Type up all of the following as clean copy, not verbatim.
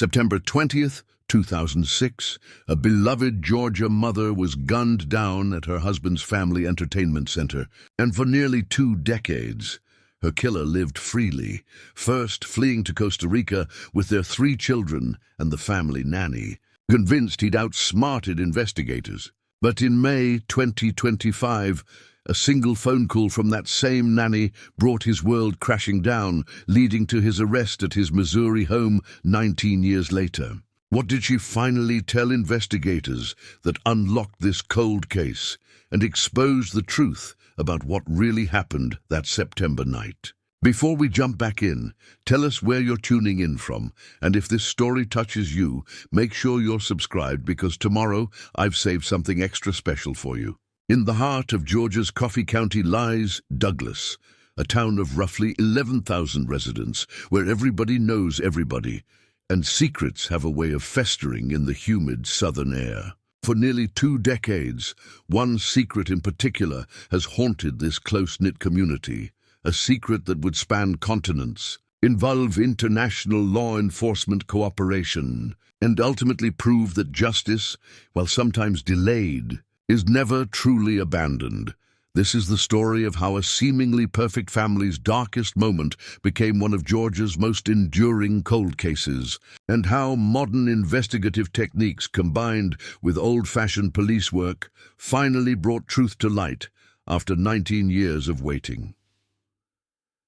September 20th, 2006, a beloved Georgia mother was gunned down at her husband's family entertainment center, and for nearly 2 decades, her killer lived freely, first fleeing to Costa Rica with their 3 children and the family nanny, convinced he'd outsmarted investigators. But in May 2025, a single phone call from that same nanny brought his world crashing down, leading to his arrest at his Missouri home 19 years later. What did she finally tell investigators that unlocked this cold case and exposed the truth about what really happened that September night? Before we jump back in, tell us where you're tuning in from, and if this story touches you, make sure you're subscribed because tomorrow I've saved something extra special for you. In the heart of Georgia's Coffee County lies Douglas, a town of roughly 11,000 residents where everybody knows everybody, and secrets have a way of festering in the humid southern air. For nearly 2 decades, one secret in particular has haunted this close-knit community, a secret that would span continents, involve international law enforcement cooperation, and ultimately prove that justice, while sometimes delayed, is never truly abandoned. This is the story of how a seemingly perfect family's darkest moment became one of Georgia's most enduring cold cases, and how modern investigative techniques combined with old-fashioned police work finally brought truth to light after 19 years of waiting.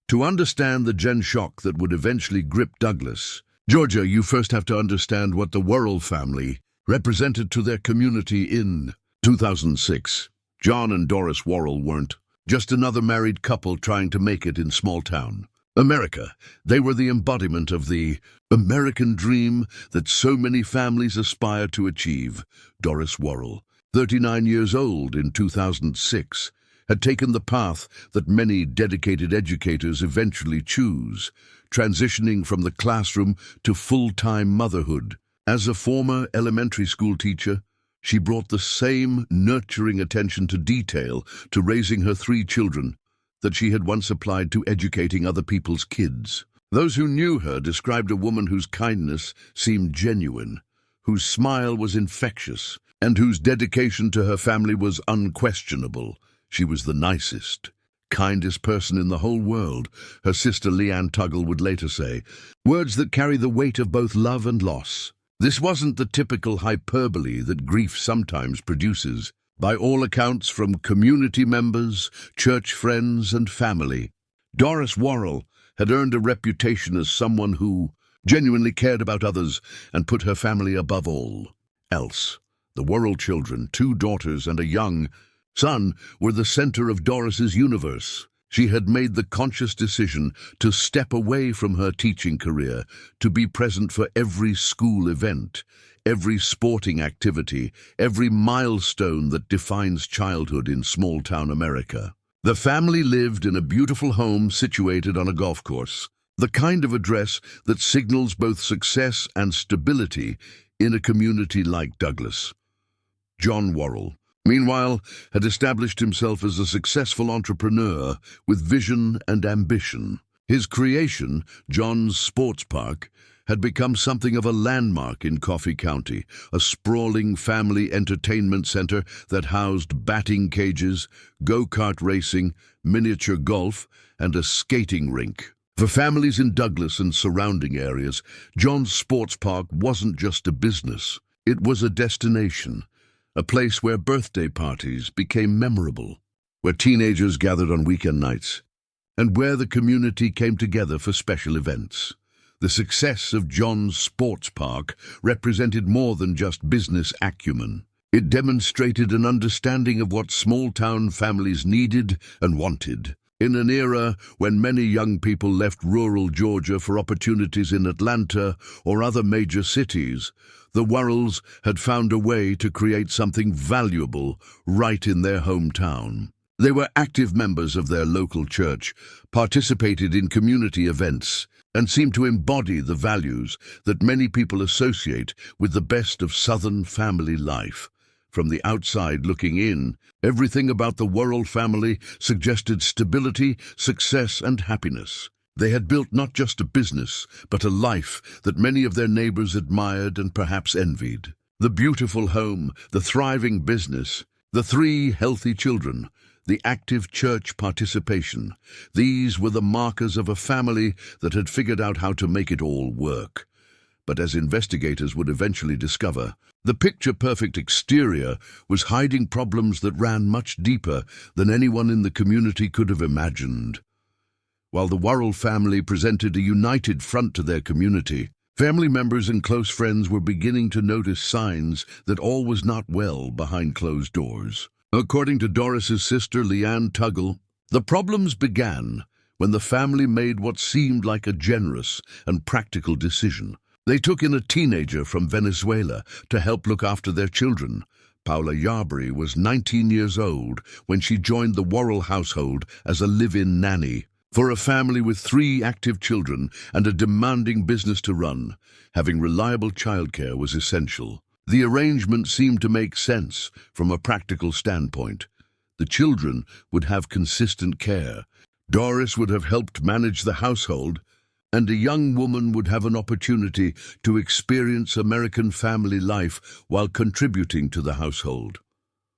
To understand the gen shock that would eventually grip Douglas, Georgia, you first have to understand what the Worrell family represented to their community in 2006. John and Doris Worrell weren't just another married couple trying to make it in small-town America. They were the embodiment of the American dream that so many families aspire to achieve. Doris Worrell, 39 years old in 2006, had taken the path that many dedicated educators eventually choose, transitioning from the classroom to full-time motherhood. As a former elementary school teacher, she brought the same nurturing attention to detail to raising her 3 children that she had once applied to educating other people's kids. Those who knew her described a woman whose kindness seemed genuine, whose smile was infectious, and whose dedication to her family was unquestionable. She was the nicest, kindest person in the whole world, her sister Leanne Tuggle would later say, words that carry the weight of both love and loss. This wasn't the typical hyperbole that grief sometimes produces. By all accounts, from community members, church friends, and family, Doris Worrell had earned a reputation as someone who genuinely cared about others and put her family above all else. The Worrell children, 2 daughters and a young son, were the center of Doris's universe. She had made the conscious decision to step away from her teaching career, to be present for every school event, every sporting activity, every milestone that defines childhood in small-town America. The family lived in a beautiful home situated on a golf course, the kind of address that signals both success and stability in a community like Douglas. John Worrell, meanwhile, had established himself as a successful entrepreneur with vision and ambition. His creation, John's Sports Park, had become something of a landmark in Coffee County, a sprawling family entertainment center that housed batting cages, go-kart racing, miniature golf, and a skating rink. For families in Douglas and surrounding areas, John's Sports Park wasn't just a business. It was a destination, a place where birthday parties became memorable, where teenagers gathered on weekend nights, and where the community came together for special events. The success of John's Sports Park represented more than just business acumen. It demonstrated an understanding of what small-town families needed and wanted. In an era when many young people left rural Georgia for opportunities in Atlanta or other major cities, the Worrells had found a way to create something valuable right in their hometown. They were active members of their local church, participated in community events, and seemed to embody the values that many people associate with the best of Southern family life. From the outside looking in, everything about the Worrell family suggested stability, success, and happiness. They had built not just a business, but a life that many of their neighbors admired and perhaps envied. The beautiful home, the thriving business, the 3 healthy children, the active church participation. These were the markers of a family that had figured out how to make it all work. But as investigators would eventually discover, the picture-perfect exterior was hiding problems that ran much deeper than anyone in the community could have imagined. While the Worrell family presented a united front to their community, family members and close friends were beginning to notice signs that all was not well behind closed doors. According to Doris's sister, Leanne Tuggle, the problems began when the family made what seemed like a generous and practical decision. They took in a teenager from Venezuela to help look after their children. Paula Yarbary was 19 years old when she joined the Worrell household as a live-in nanny. For a family with 3 active children and a demanding business to run, having reliable childcare was essential. The arrangement seemed to make sense from a practical standpoint. The children would have consistent care. Doris would have helped manage the household, and a young woman would have an opportunity to experience American family life while contributing to the household.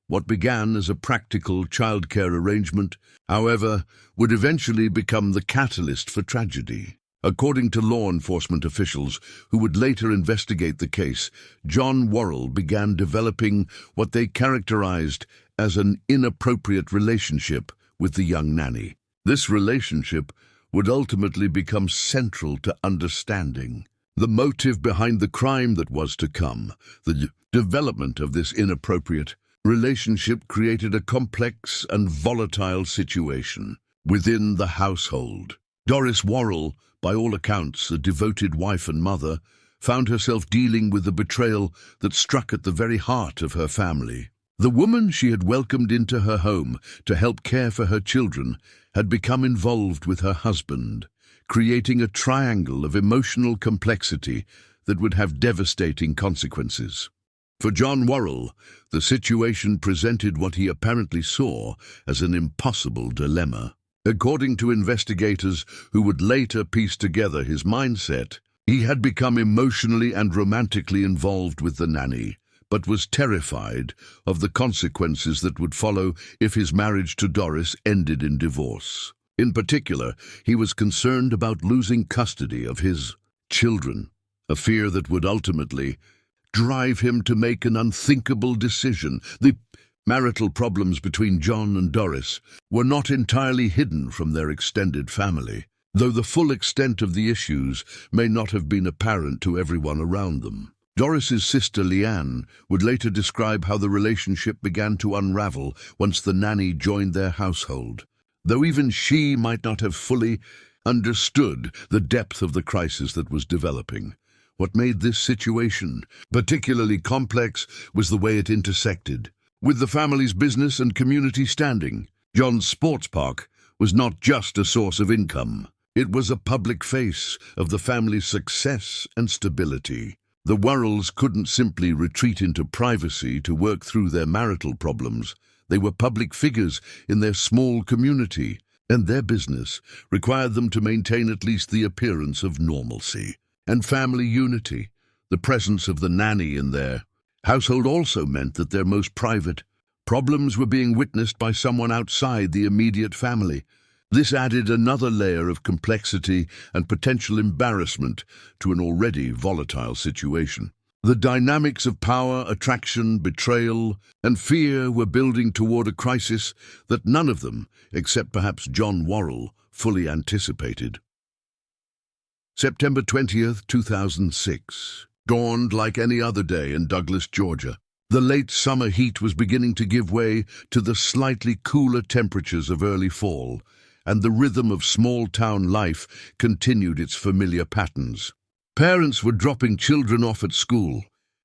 What began as a practical childcare arrangement, however, would eventually become the catalyst for tragedy. According to law enforcement officials who would later investigate the case, John Worrell began developing what they characterized as an inappropriate relationship with the young nanny. This relationship would ultimately become central to understanding the motive behind the crime that was to come. The development of this inappropriate relationship created a complex and volatile situation within the household. Doris Worrell, by all accounts a devoted wife and mother, found herself dealing with a betrayal that struck at the very heart of her family. The woman she had welcomed into her home to help care for her children had become involved with her husband, creating a triangle of emotional complexity that would have devastating consequences. For John Worrell, the situation presented what he apparently saw as an impossible dilemma. According to investigators who would later piece together his mindset, he had become emotionally and romantically involved with the nanny, but was terrified of the consequences that would follow if his marriage to Doris ended in divorce. In particular, he was concerned about losing custody of his children, a fear that would ultimately drive him to make an unthinkable decision. The marital problems between John and Doris were not entirely hidden from their extended family, though the full extent of the issues may not have been apparent to everyone around them. Doris's sister Leanne would later describe how the relationship began to unravel once the nanny joined their household, though even she might not have fully understood the depth of the crisis that was developing. What made this situation particularly complex was the way it intersected with the family's business and community standing. John's sports park was not just a source of income. It was a public face of the family's success and stability. The Worrells couldn't simply retreat into privacy to work through their marital problems. They were public figures in their small community, and their business required them to maintain at least the appearance of normalcy and family unity. The presence of the nanny in their household also meant that their most private problems were being witnessed by someone outside the immediate family. This added another layer of complexity and potential embarrassment to an already volatile situation. The dynamics of power, attraction, betrayal, and fear were building toward a crisis that none of them, except perhaps John Worrell, fully anticipated. September 20th, 2006, dawned like any other day in Douglas, Georgia. The late summer heat was beginning to give way to the slightly cooler temperatures of early fall, and the rhythm of small-town life continued its familiar patterns. Parents were dropping children off at school,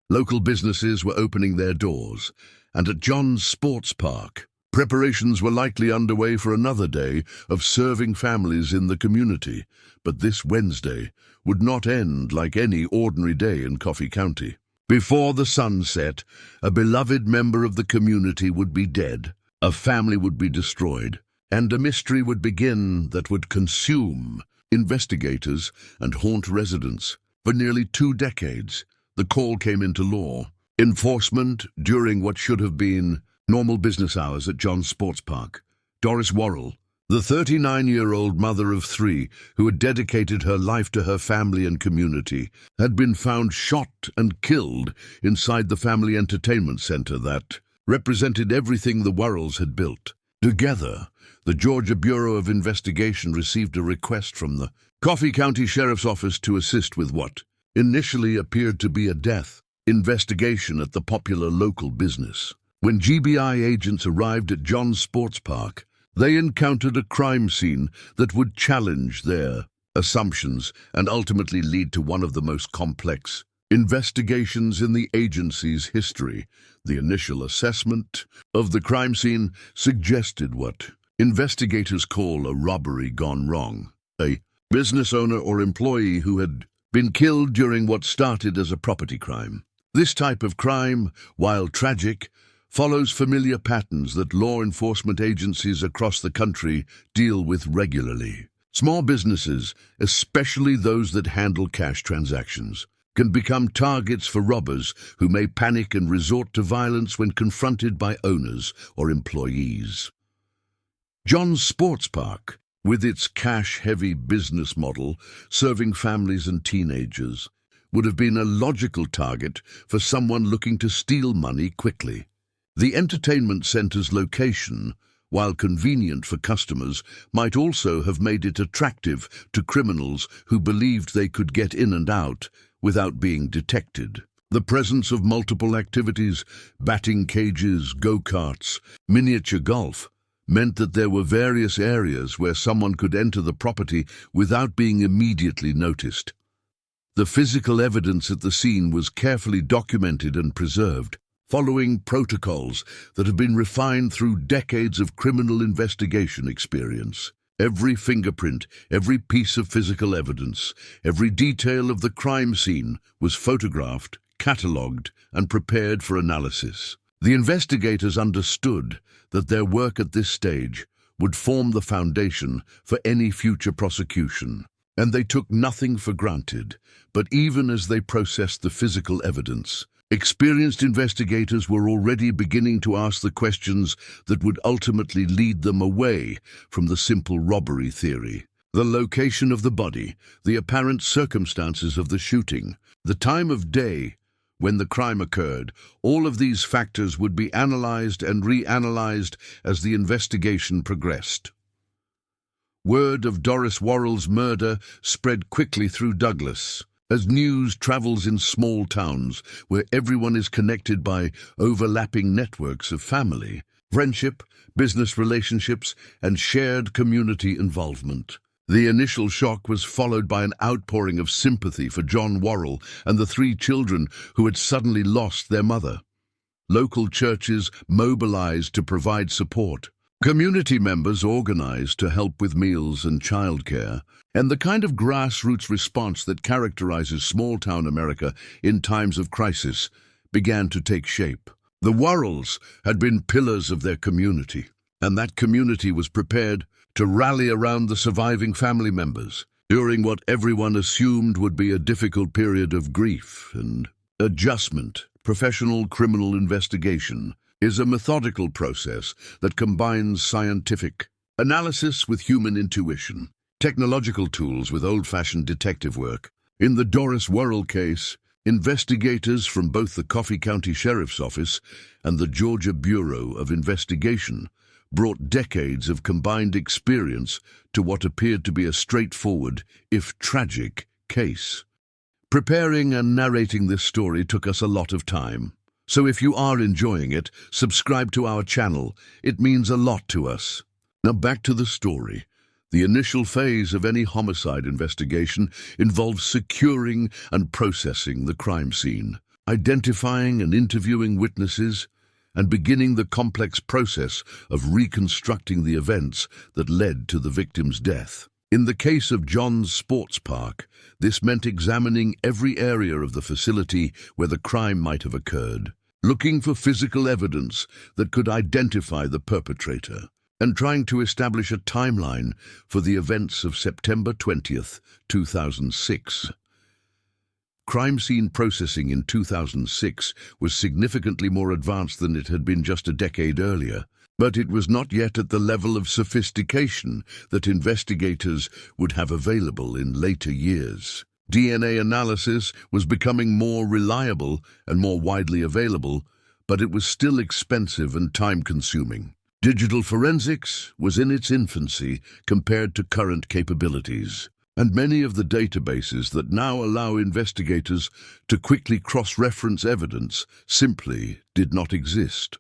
local businesses were opening their doors, and at John's sports park, preparations were likely underway for another day of serving families in the community. But this Wednesday would not end like any ordinary day in Coffee County. Before the sun set, a beloved member of the community would be dead, a family would be destroyed, and a mystery would begin that would consume investigators, and haunt residents. For nearly 2 decades, the call came into law. Enforcement during what should have been normal business hours at John's Sports Park. Doris Worrell, the 39-year-old mother of 3 who had dedicated her life to her family and community, had been found shot and killed inside the family entertainment center that represented everything the Worrells had built. Together, the Georgia Bureau of Investigation received a request from the Coffee County Sheriff's Office to assist with what initially appeared to be a death investigation at the popular local business. When GBI agents arrived at John's Sports Park, they encountered a crime scene that would challenge their assumptions and ultimately lead to one of the most complex investigations in the agency's history. The initial assessment of the crime scene suggested what investigators call a robbery gone wrong. A business owner or employee who had been killed during what started as a property crime. This type of crime, while tragic, follows familiar patterns that law enforcement agencies across the country deal with regularly. Small businesses, especially those that handle cash transactions, can become targets for robbers who may panic and resort to violence when confronted by owners or employees. John's Sports Park, with its cash-heavy business model serving families and teenagers, would have been a logical target for someone looking to steal money quickly. The entertainment center's location, while convenient for customers, might also have made it attractive to criminals who believed they could get in and out without being detected. The presence of multiple activities, batting cages, go-karts, miniature golf, meant that there were various areas where someone could enter the property without being immediately noticed. The physical evidence at the scene was carefully documented and preserved, following protocols that have been refined through decades of criminal investigation experience. Every fingerprint, every piece of physical evidence, every detail of the crime scene was photographed, catalogued, and prepared for analysis. The investigators understood that their work at this stage would form the foundation for any future prosecution, and they took nothing for granted. But even as they processed the physical evidence, experienced investigators were already beginning to ask the questions that would ultimately lead them away from the simple robbery theory. The location of the body, the apparent circumstances of the shooting, the time of day when the crime occurred, all of these factors would be analyzed and reanalyzed as the investigation progressed. Word of Doris Worrell's murder spread quickly through Douglas, as news travels in small towns where everyone is connected by overlapping networks of family, friendship, business relationships, and shared community involvement. The initial shock was followed by an outpouring of sympathy for John Worrell and the 3 children who had suddenly lost their mother. Local churches mobilized to provide support. Community members organized to help with meals and childcare, and the kind of grassroots response that characterizes small-town America in times of crisis began to take shape. The Worrells had been pillars of their community, and that community was prepared to rally around the surviving family members during what everyone assumed would be a difficult period of grief and adjustment. Professional criminal investigation is a methodical process that combines scientific analysis with human intuition, technological tools with old-fashioned detective work. In the Doris Worrell case, investigators from both the Coffee County Sheriff's Office and the Georgia Bureau of Investigation brought decades of combined experience to what appeared to be a straightforward, if tragic, case. Preparing and narrating this story took us a lot of time. So if you are enjoying it, subscribe to our channel. It means a lot to us. Now back to the story. The initial phase of any homicide investigation involves securing and processing the crime scene, identifying and interviewing witnesses, and beginning the complex process of reconstructing the events that led to the victim's death. In the case of John's Sports Park, this meant examining every area of the facility where the crime might have occurred, looking for physical evidence that could identify the perpetrator. and trying to establish a timeline for the events of September 20th, 2006. Crime scene processing in 2006 was significantly more advanced than it had been just a decade earlier, but it was not yet at the level of sophistication that investigators would have available in later years. DNA analysis was becoming more reliable and more widely available, but it was still expensive and time-consuming. Digital forensics was in its infancy compared to current capabilities, and many of the databases that now allow investigators to quickly cross-reference evidence simply did not exist.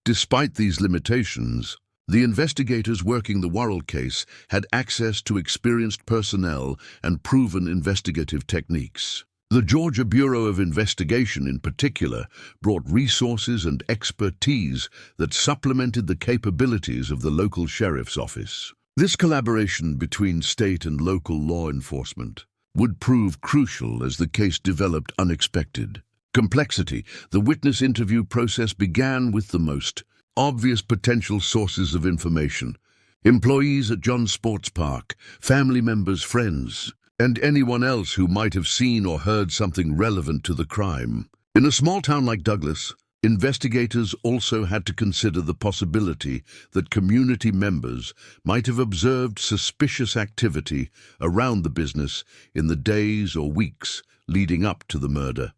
Despite these limitations, the investigators working the Worrell case had access to experienced personnel and proven investigative techniques. The Georgia Bureau of Investigation, in particular, brought resources and expertise that supplemented the capabilities of the local sheriff's office. This collaboration between state and local law enforcement would prove crucial as the case developed unexpected. Complexity. The witness interview process began with the most obvious potential sources of information: employees at John's Sports Park, family members, friends, and anyone else who might have seen or heard something relevant to the crime. In a small town like Douglas, investigators also had to consider the possibility that community members might have observed suspicious activity around the business in the days or weeks leading up to the murder.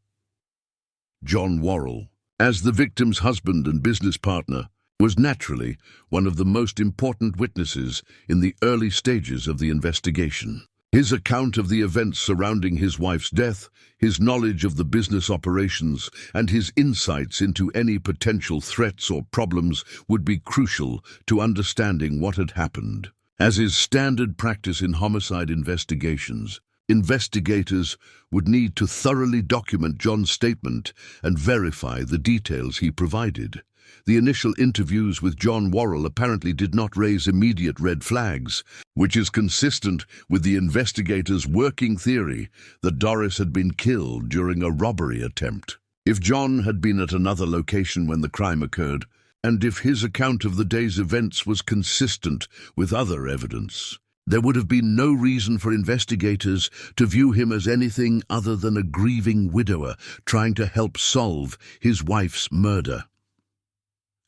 John Worrell, as the victim's husband and business partner, was naturally one of the most important witnesses in the early stages of the investigation. His account of the events surrounding his wife's death, his knowledge of the business operations, and his insights into any potential threats or problems would be crucial to understanding what had happened. As is standard practice in homicide investigations, investigators would need to thoroughly document John's statement and verify the details he provided. The initial interviews with John Worrell apparently did not raise immediate red flags, which is consistent with the investigators' working theory that Doris had been killed during a robbery attempt. If John had been at another location when the crime occurred, and if his account of the day's events was consistent with other evidence, there would have been no reason for investigators to view him as anything other than a grieving widower trying to help solve his wife's murder.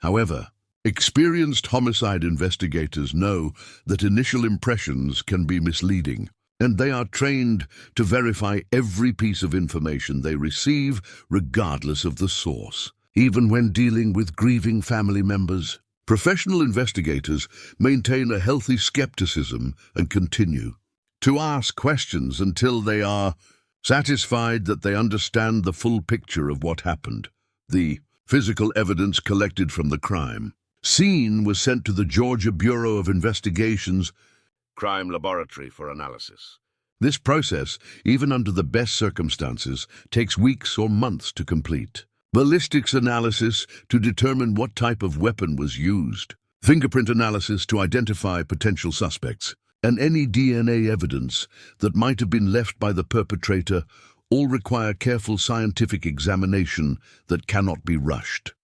However, experienced homicide investigators know that initial impressions can be misleading, and they are trained to verify every piece of information they receive, regardless of the source. Even when dealing with grieving family members, professional investigators maintain a healthy skepticism and continue to ask questions until they are satisfied that they understand the full picture of what happened. The physical evidence collected from the crime scene was sent to the Georgia Bureau of Investigation's crime laboratory for analysis. This process, even under the best circumstances, takes weeks or months to complete. Ballistics analysis to determine what type of weapon was used, fingerprint analysis to identify potential suspects, and any DNA evidence that might have been left by the perpetrator all require careful scientific examination that cannot be rushed.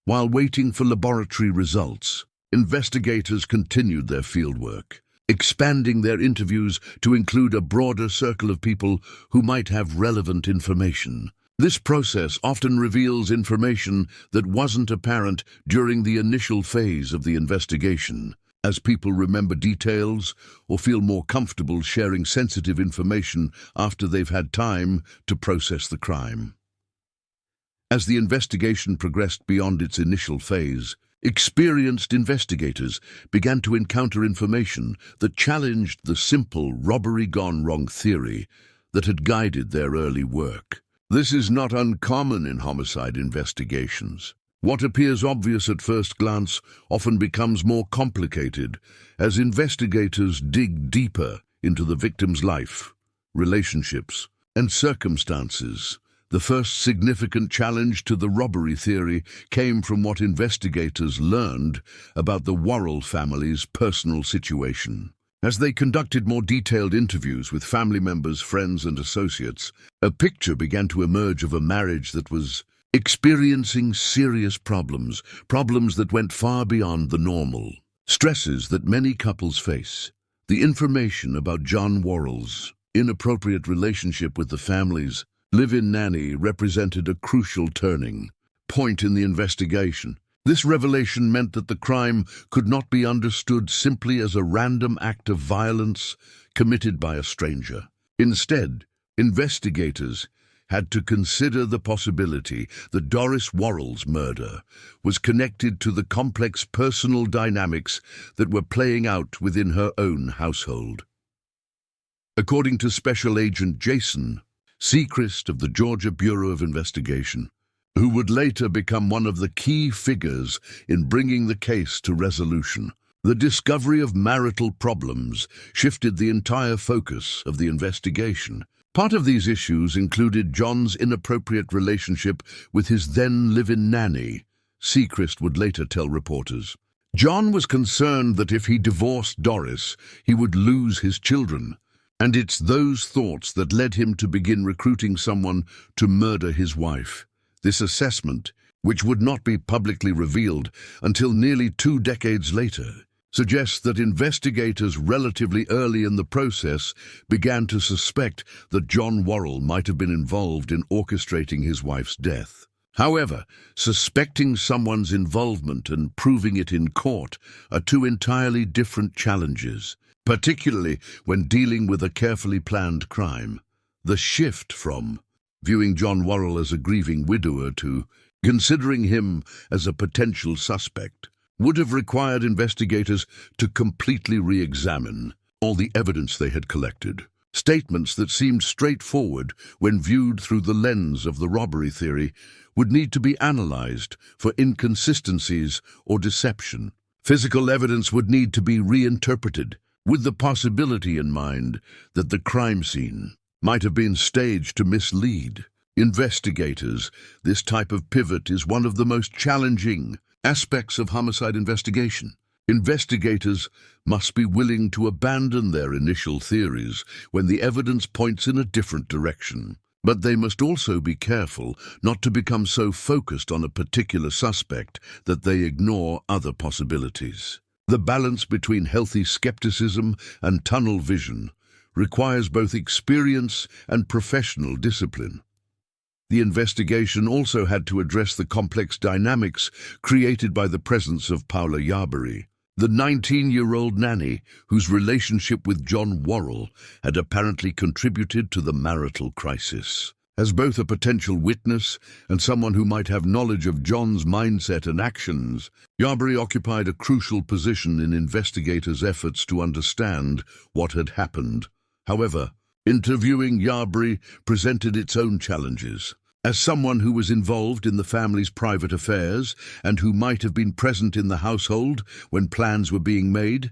While waiting for laboratory results, investigators continued their fieldwork, expanding their interviews to include a broader circle of people who might have relevant information. This process often reveals information that wasn't apparent during the initial phase of the investigation, as people remember details or feel more comfortable sharing sensitive information after they've had time to process the crime. As the investigation progressed beyond its initial phase, experienced investigators began to encounter information that challenged the simple robbery gone wrong theory that had guided their early work. This is not uncommon in homicide investigations. What appears obvious at first glance often becomes more complicated as investigators dig deeper into the victim's life, relationships, and circumstances. The first significant challenge to the robbery theory came from what investigators learned about the Worrell family's personal situation. As they conducted more detailed interviews with family members, friends, and associates, a picture began to emerge of a marriage that was experiencing serious problems that went far beyond the normal. Stresses that many couples face. The information about John Worrell's inappropriate relationship with the family's live-in nanny represented a crucial turning point in the investigation. This revelation meant that the crime could not be understood simply as a random act of violence committed by a stranger. Instead, investigators had to consider the possibility that Doris Worrell's murder was connected to the complex personal dynamics that were playing out within her own household. According to Special Agent Jason Sechrist of the Georgia Bureau of Investigation, who would later become one of the key figures in bringing the case to resolution, the discovery of marital problems shifted the entire focus of the investigation. Part of these issues included John's inappropriate relationship with his then live-in nanny, Sechrist would later tell reporters. John was concerned that if he divorced Doris, he would lose his children, and it's those thoughts that led him to begin recruiting someone to murder his wife. This assessment, which would not be publicly revealed until nearly 2 decades later, suggests that investigators relatively early in the process began to suspect that John Worrell might have been involved in orchestrating his wife's death. However, suspecting someone's involvement and proving it in court are 2 entirely different challenges, particularly when dealing with a carefully planned crime. The shift from viewing John Worrell as a grieving widower to considering him as a potential suspect would have required investigators to completely re-examine all the evidence they had collected. Statements that seemed straightforward when viewed through the lens of the robbery theory would need to be analyzed for inconsistencies or deception. Physical evidence would need to be reinterpreted, with the possibility in mind that the crime scene might have been staged to mislead investigators. This type of pivot is one of the most challenging aspects of homicide investigation. Investigators must be willing to abandon their initial theories when the evidence points in a different direction. But they must also be careful not to become so focused on a particular suspect that they ignore other possibilities. The balance between healthy skepticism and tunnel vision requires both experience and professional discipline. The investigation also had to address the complex dynamics created by the presence of Paula Yarbury, the 19-year-old nanny whose relationship with John Worrell had apparently contributed to the marital crisis. As both a potential witness and someone who might have knowledge of John's mindset and actions, Yarbury occupied a crucial position in investigators' efforts to understand what had happened. However, interviewing Yarbury presented its own challenges. As someone who was involved in the family's private affairs and who might have been present in the household when plans were being made,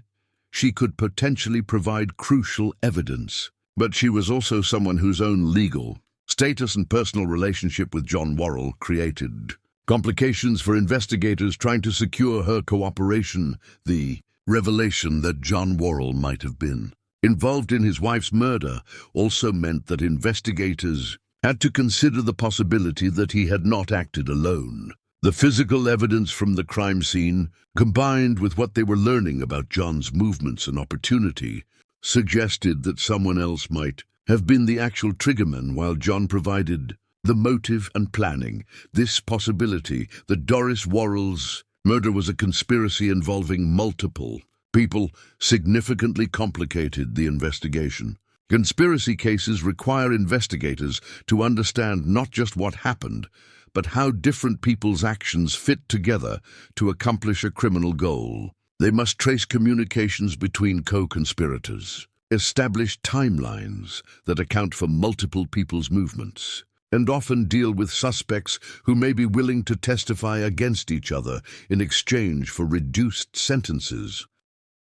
she could potentially provide crucial evidence. But she was also someone whose own legal status and personal relationship with John Worrell created complications for investigators trying to secure her cooperation. The revelation that John Worrell might have been involved in his wife's murder also meant that investigators had to consider the possibility that he had not acted alone. The physical evidence from the crime scene, combined with what they were learning about John's movements and opportunity, suggested that someone else might have been the actual triggerman while John provided the motive and planning. This possibility that Doris Worrell's murder was a conspiracy involving multiple people significantly complicated the investigation. Conspiracy cases require investigators to understand not just what happened, but how different people's actions fit together to accomplish a criminal goal. They must trace communications between co-conspirators, establish timelines that account for multiple people's movements, and often deal with suspects who may be willing to testify against each other in exchange for reduced sentences.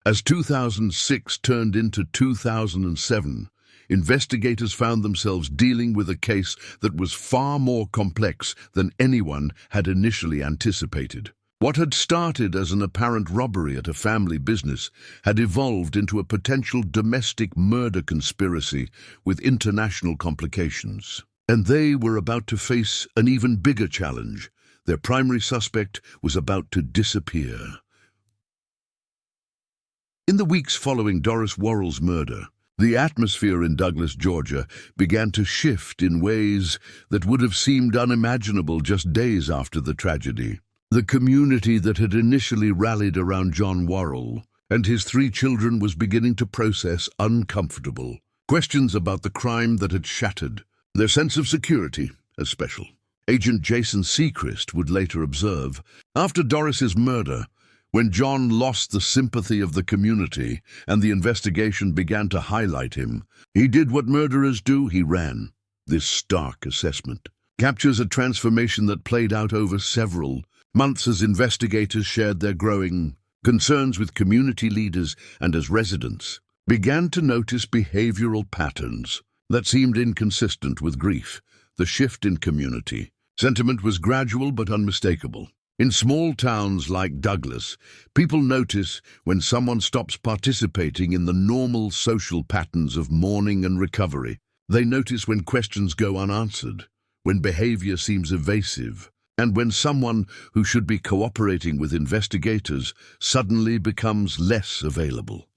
As 2006 turned into 2007, investigators found themselves dealing with a case that was far more complex than anyone had initially anticipated. What had started as an apparent robbery at a family business had evolved into a potential domestic murder conspiracy with international complications. And they were about to face an even bigger challenge. Their primary suspect was about to disappear. In the weeks following Doris Worrell's murder, the atmosphere in Douglas, Georgia, began to shift in ways that would have seemed unimaginable just days after the tragedy. The community that had initially rallied around John Worrell and his 3 children was beginning to process uncomfortable questions about the crime that had shattered their sense of security as special. Agent Jason Seacrest would later observe, after Doris's murder, when John lost the sympathy of the community and the investigation began to highlight him, he did what murderers do, he ran. This stark assessment captures a transformation that played out over several months as investigators shared their growing concerns with community leaders and as residents began to notice behavioral patterns that seemed inconsistent with grief. The shift in community sentiment was gradual but unmistakable. In small towns like Douglas, people notice when someone stops participating in the normal social patterns of mourning and recovery. They notice when questions go unanswered, when behavior seems evasive, and when someone who should be cooperating with investigators suddenly becomes less available.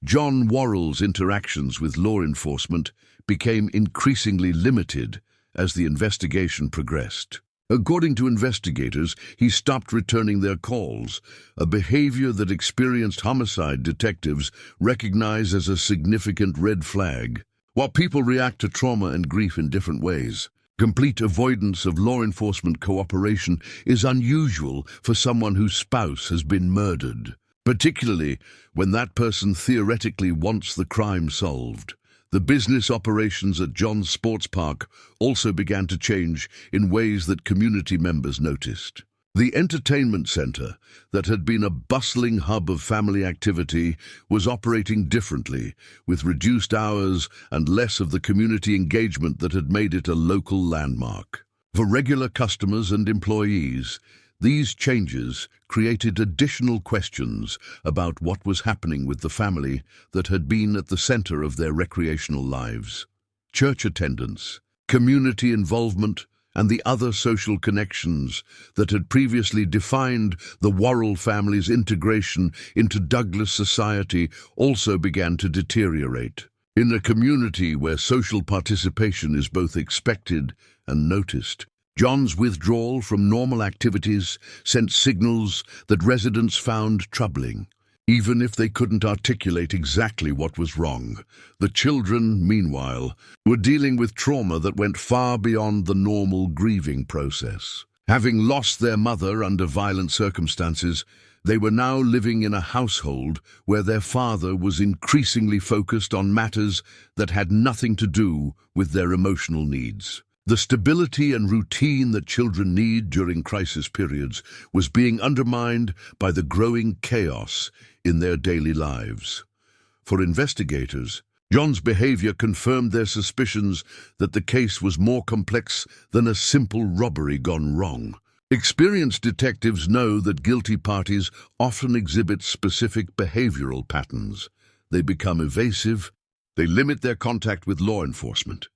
John Worrell's interactions with law enforcement became increasingly limited as the investigation progressed. According to investigators, he stopped returning their calls, a behavior that experienced homicide detectives recognize as a significant red flag. While people react to trauma and grief in different ways, complete avoidance of law enforcement cooperation is unusual for someone whose spouse has been murdered, particularly when that person theoretically wants the crime solved. The business operations at John's Sports Park also began to change in ways that community members noticed. The entertainment center, that had been a bustling hub of family activity, was operating differently, with reduced hours and less of the community engagement that had made it a local landmark. For regular customers and employees, these changes created additional questions about what was happening with the family that had been at the center of their recreational lives. Church attendance, community involvement, and the other social connections that had previously defined the Worrell family's integration into Douglas society also began to deteriorate. In a community where social participation is both expected and noticed, John's withdrawal from normal activities sent signals that residents found troubling, even if they couldn't articulate exactly what was wrong. The children, meanwhile, were dealing with trauma that went far beyond the normal grieving process. Having lost their mother under violent circumstances, they were now living in a household where their father was increasingly focused on matters that had nothing to do with their emotional needs. The stability and routine that children need during crisis periods was being undermined by the growing chaos in their daily lives. For investigators, John's behavior confirmed their suspicions that the case was more complex than a simple robbery gone wrong. Experienced detectives know that guilty parties often exhibit specific behavioral patterns. They become evasive, they limit their contact with law enforcement,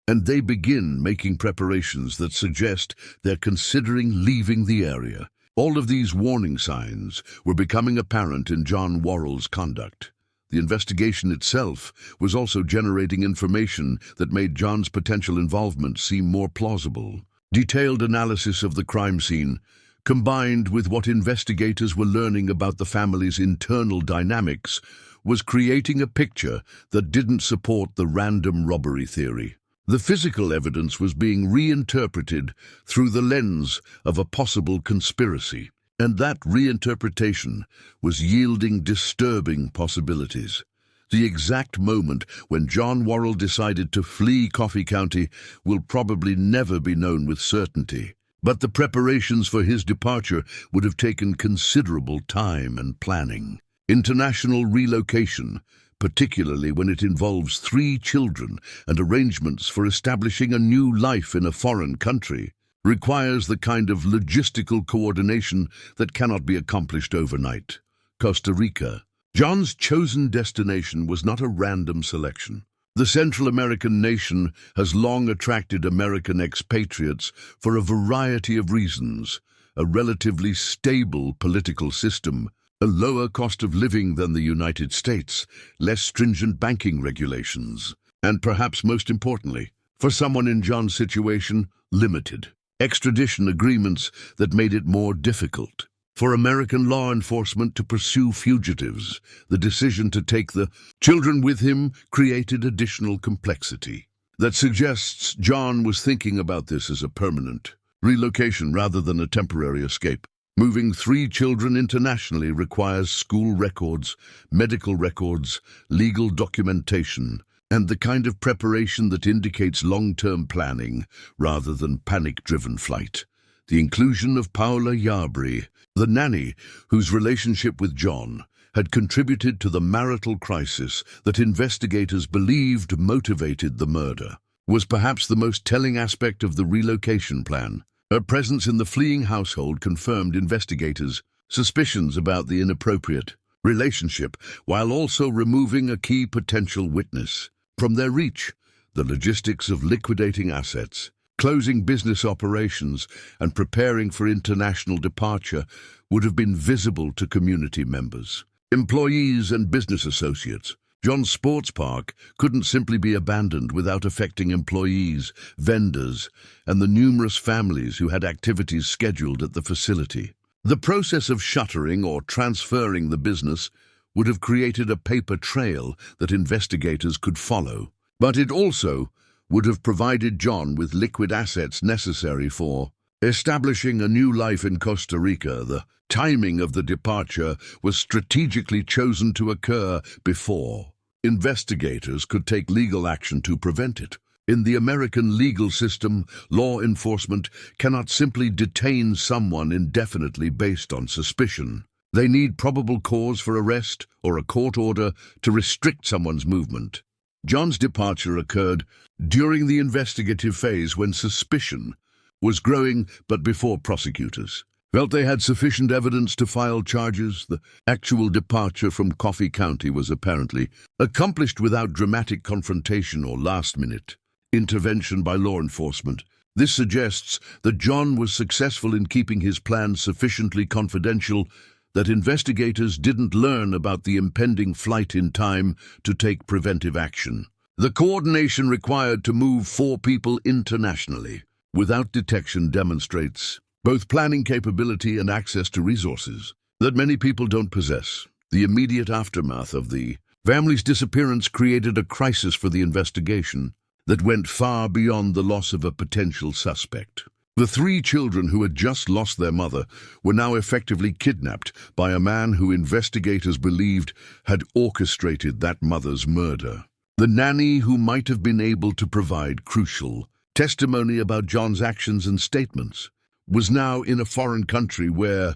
and they begin making preparations that suggest they're considering leaving the area. All of these warning signs were becoming apparent in John Worrell's conduct. The investigation itself was also generating information that made John's potential involvement seem more plausible. Detailed analysis of the crime scene, combined with what investigators were learning about the family's internal dynamics, was creating a picture that didn't support the random robbery theory. The physical evidence was being reinterpreted through the lens of a possible conspiracy, and that reinterpretation was yielding disturbing possibilities. The exact moment when John Worrell decided to flee Coffee County will probably never be known with certainty, but the preparations for his departure would have taken considerable time and planning. International relocation, particularly when it involves 3 children and arrangements for establishing a new life in a foreign country, requires the kind of logistical coordination that cannot be accomplished overnight. Costa Rica. John's chosen destination was not a random selection. The Central American nation has long attracted American expatriates for a variety of reasons: a relatively stable political system, a lower cost of living than the United States, less stringent banking regulations, and perhaps most importantly, for someone in John's situation, limited extradition agreements that made it more difficult for American law enforcement to pursue fugitives. The decision to take the children with him created additional complexity that suggests John was thinking about this as a permanent relocation rather than a temporary escape. Moving 3 children internationally requires school records, medical records, legal documentation, and the kind of preparation that indicates long-term planning rather than panic-driven flight. The inclusion of Paula Yarbri, the nanny whose relationship with John had contributed to the marital crisis that investigators believed motivated the murder, was perhaps the most telling aspect of the relocation plan. Her presence in the fleeing household confirmed investigators' suspicions about the inappropriate relationship, while also removing a key potential witness from their reach. The logistics of liquidating assets, closing business operations, and preparing for international departure would have been visible to community members, employees, and business associates. John's sports park couldn't simply be abandoned without affecting employees, vendors, and the numerous families who had activities scheduled at the facility. The process of shuttering or transferring the business would have created a paper trail that investigators could follow, but it also would have provided John with liquid assets necessary for establishing a new life in Costa Rica. The timing of the departure was strategically chosen to occur before investigators could take legal action to prevent it. In the American legal system, law enforcement cannot simply detain someone indefinitely based on suspicion. They need probable cause for arrest or a court order to restrict someone's movement. John's departure occurred during the investigative phase when suspicion was growing, but before prosecutors felt they had sufficient evidence to file charges. The actual departure from Coffee County was apparently accomplished without dramatic confrontation or last-minute intervention by law enforcement. This suggests that John was successful in keeping his plans sufficiently confidential that investigators didn't learn about the impending flight in time to take preventive action. The coordination required to move 4 people internationally without detection demonstrates both planning capability and access to resources that many people don't possess. The immediate aftermath of the family's disappearance created a crisis for the investigation that went far beyond the loss of a potential suspect. The 3 children who had just lost their mother were now effectively kidnapped by a man who investigators believed had orchestrated that mother's murder. The nanny, who might have been able to provide crucial testimony about John's actions and statements, was now in a foreign country where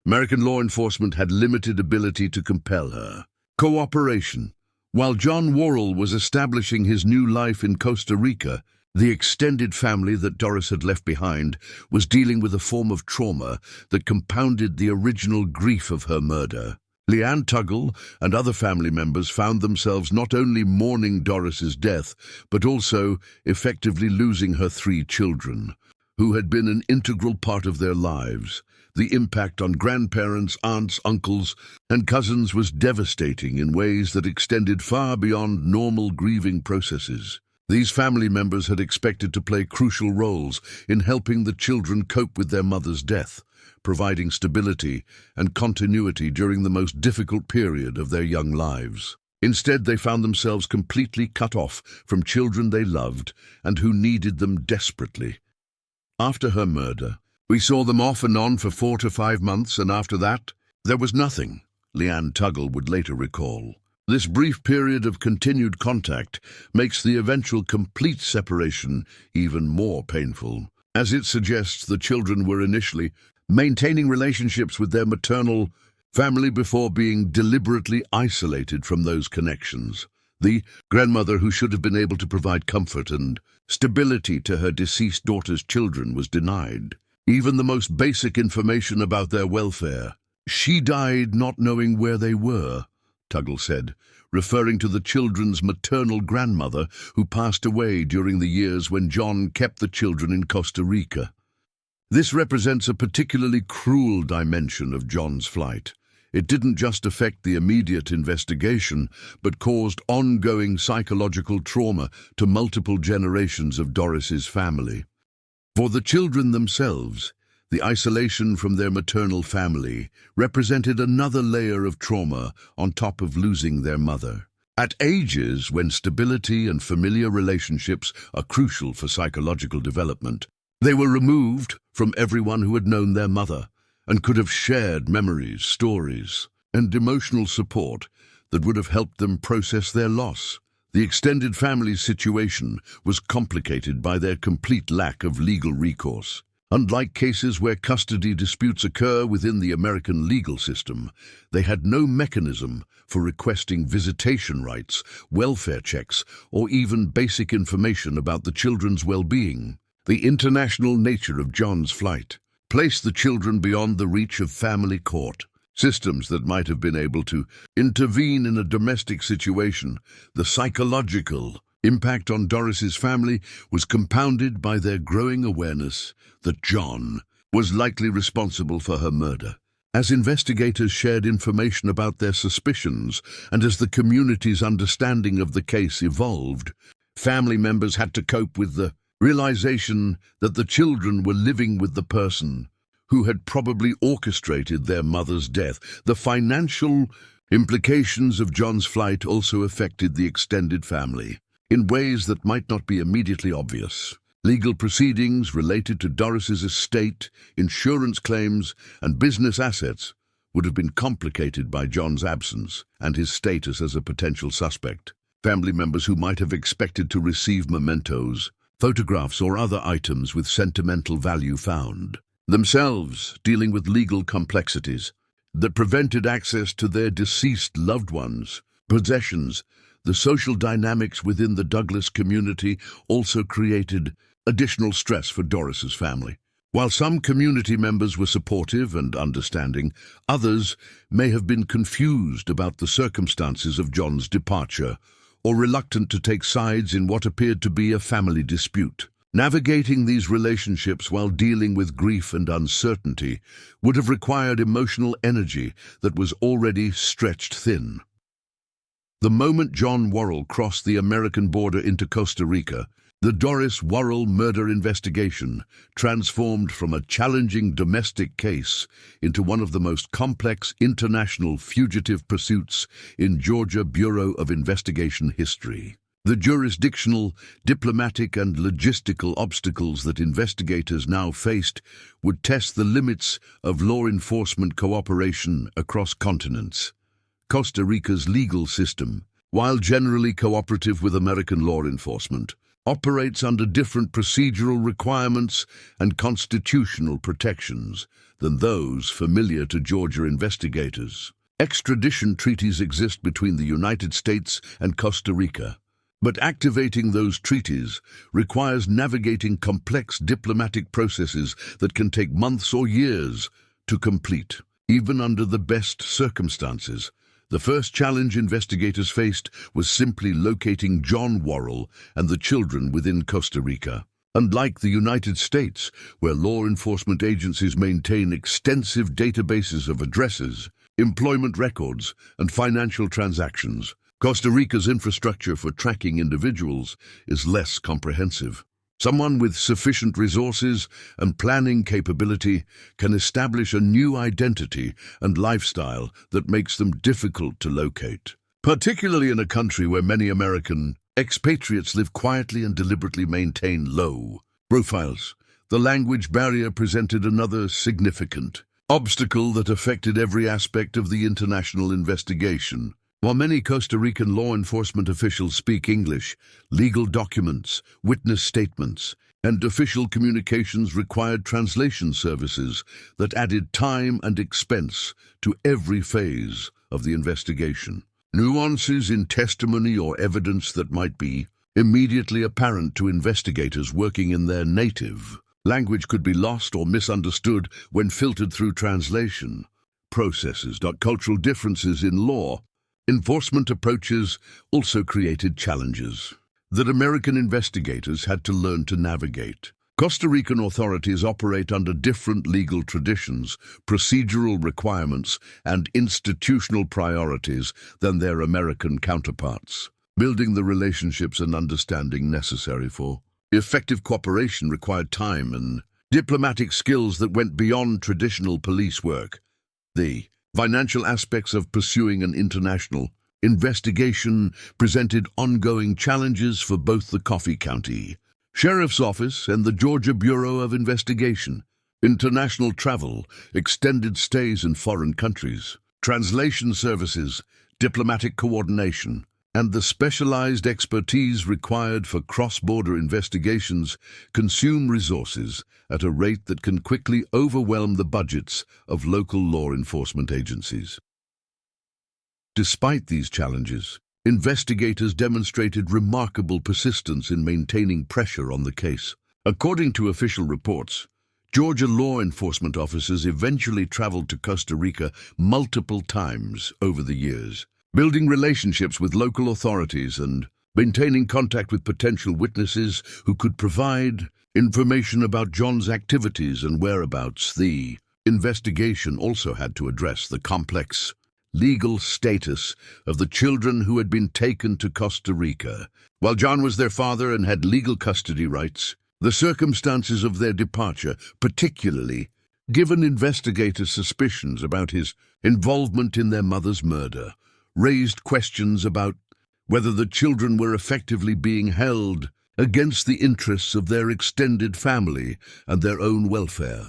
American law enforcement had limited ability to compel her cooperation. While John Worrell was establishing his new life in Costa Rica, the extended family that Doris had left behind was dealing with a form of trauma that compounded the original grief of her murder. Leanne Tuggle and other family members found themselves not only mourning Doris's death, but also effectively losing her 3 children, who had been an integral part of their lives. The impact on grandparents, aunts, uncles, and cousins was devastating in ways that extended far beyond normal grieving processes. These family members had expected to play crucial roles in helping the children cope with their mother's death, providing stability and continuity during the most difficult period of their young lives. Instead, they found themselves completely cut off from children they loved and who needed them desperately. After her murder, we saw them off and on for 4 to 5 months, and after that, there was nothing, Leanne Tuggle would later recall. This brief period of continued contact makes the eventual complete separation even more painful, as it suggests the children were initially maintaining relationships with their maternal family before being deliberately isolated from those connections. The grandmother, who should have been able to provide comfort and stability to her deceased daughter's children, was denied even the most basic information about their welfare. She died not knowing where they were, Tuggle said, referring to the children's maternal grandmother who passed away during the years when John kept the children in Costa Rica. This represents a particularly cruel dimension of John's flight. It didn't just affect the immediate investigation, but caused ongoing psychological trauma to multiple generations of Doris's family. For the children themselves, the isolation from their maternal family represented another layer of trauma on top of losing their mother. At ages when stability and familiar relationships are crucial for psychological development, they were removed from everyone who had known their mother and could have shared memories, stories, and emotional support that would have helped them process their loss. The extended family situation was complicated by their complete lack of legal recourse. Unlike cases where custody disputes occur within the American legal system, they had no mechanism for requesting visitation rights, welfare checks, or even basic information about the children's well-being. The international nature of John's flight placed the children beyond the reach of family court. Systems that might have been able to intervene in a domestic situation. The psychological impact on Doris's family was compounded by their growing awareness that John was likely responsible for her murder. As investigators shared information about their suspicions and as the community's understanding of the case evolved, family members had to cope with the realization that the children were living with the person who had probably orchestrated their mother's death. The financial implications of John's flight also affected the extended family in ways that might not be immediately obvious. Legal proceedings related to Doris's estate, insurance claims, and business assets would have been complicated by John's absence and his status as a potential suspect. Family members who might have expected to receive mementos, photographs, or other items with sentimental value found themselves dealing with legal complexities that prevented access to their deceased loved ones' possessions. The social dynamics within the Douglas community also created additional stress for Doris's family. While some community members were supportive and understanding, others may have been confused about the circumstances of John's departure or reluctant to take sides in what appeared to be a family dispute. Navigating these relationships while dealing with grief and uncertainty would have required emotional energy that was already stretched thin. The moment John Worrell crossed the American border into Costa Rica, the Doris Worrell murder investigation transformed from a challenging domestic case into one of the most complex international fugitive pursuits in Georgia Bureau of Investigation history. The jurisdictional, diplomatic, and logistical obstacles that investigators now faced would test the limits of law enforcement cooperation across continents. Costa Rica's legal system, while generally cooperative with American law enforcement, operates under different procedural requirements and constitutional protections than those familiar to Georgia investigators. Extradition treaties exist between the United States and Costa Rica, but activating those treaties requires navigating complex diplomatic processes that can take months or years to complete. Even under the best circumstances, the first challenge investigators faced was simply locating John Worrell and the children within Costa Rica. Unlike the United States, where law enforcement agencies maintain extensive databases of addresses, employment records, and financial transactions, Costa Rica's infrastructure for tracking individuals is less comprehensive. Someone with sufficient resources and planning capability can establish a new identity and lifestyle that makes them difficult to locate, particularly in a country where many American expatriates live quietly and deliberately maintain low profiles. The language barrier presented another significant obstacle that affected every aspect of the international investigation. While many Costa Rican law enforcement officials speak English, legal documents, witness statements, and official communications required translation services that added time and expense to every phase of the investigation. Nuances in testimony or evidence that might be immediately apparent to investigators working in their native language could be lost or misunderstood when filtered through translation processes. Cultural differences in law Enforcement approaches also created challenges that American investigators had to learn to navigate. Costa Rican authorities operate under different legal traditions, procedural requirements, and institutional priorities than their American counterparts. Building the relationships and understanding necessary for effective cooperation required time and diplomatic skills that went beyond traditional police work. The financial aspects of pursuing an international investigation presented ongoing challenges for both the Coffee County Sheriff's Office and the Georgia Bureau of Investigation. International travel, extended stays in foreign countries, translation services, diplomatic coordination, and the specialized expertise required for cross-border investigations consume resources at a rate that can quickly overwhelm the budgets of local law enforcement agencies. Despite these challenges, investigators demonstrated remarkable persistence in maintaining pressure on the case. According to official reports, Georgia law enforcement officers eventually traveled to Costa Rica multiple times over the years, building relationships with local authorities and maintaining contact with potential witnesses who could provide information about John's activities and whereabouts. The investigation also had to address the complex legal status of the children who had been taken to Costa Rica. While John was their father and had legal custody rights, the circumstances of their departure, particularly given investigators' suspicions about his involvement in their mother's murder, raised questions about whether the children were effectively being held against the interests of their extended family and their own welfare.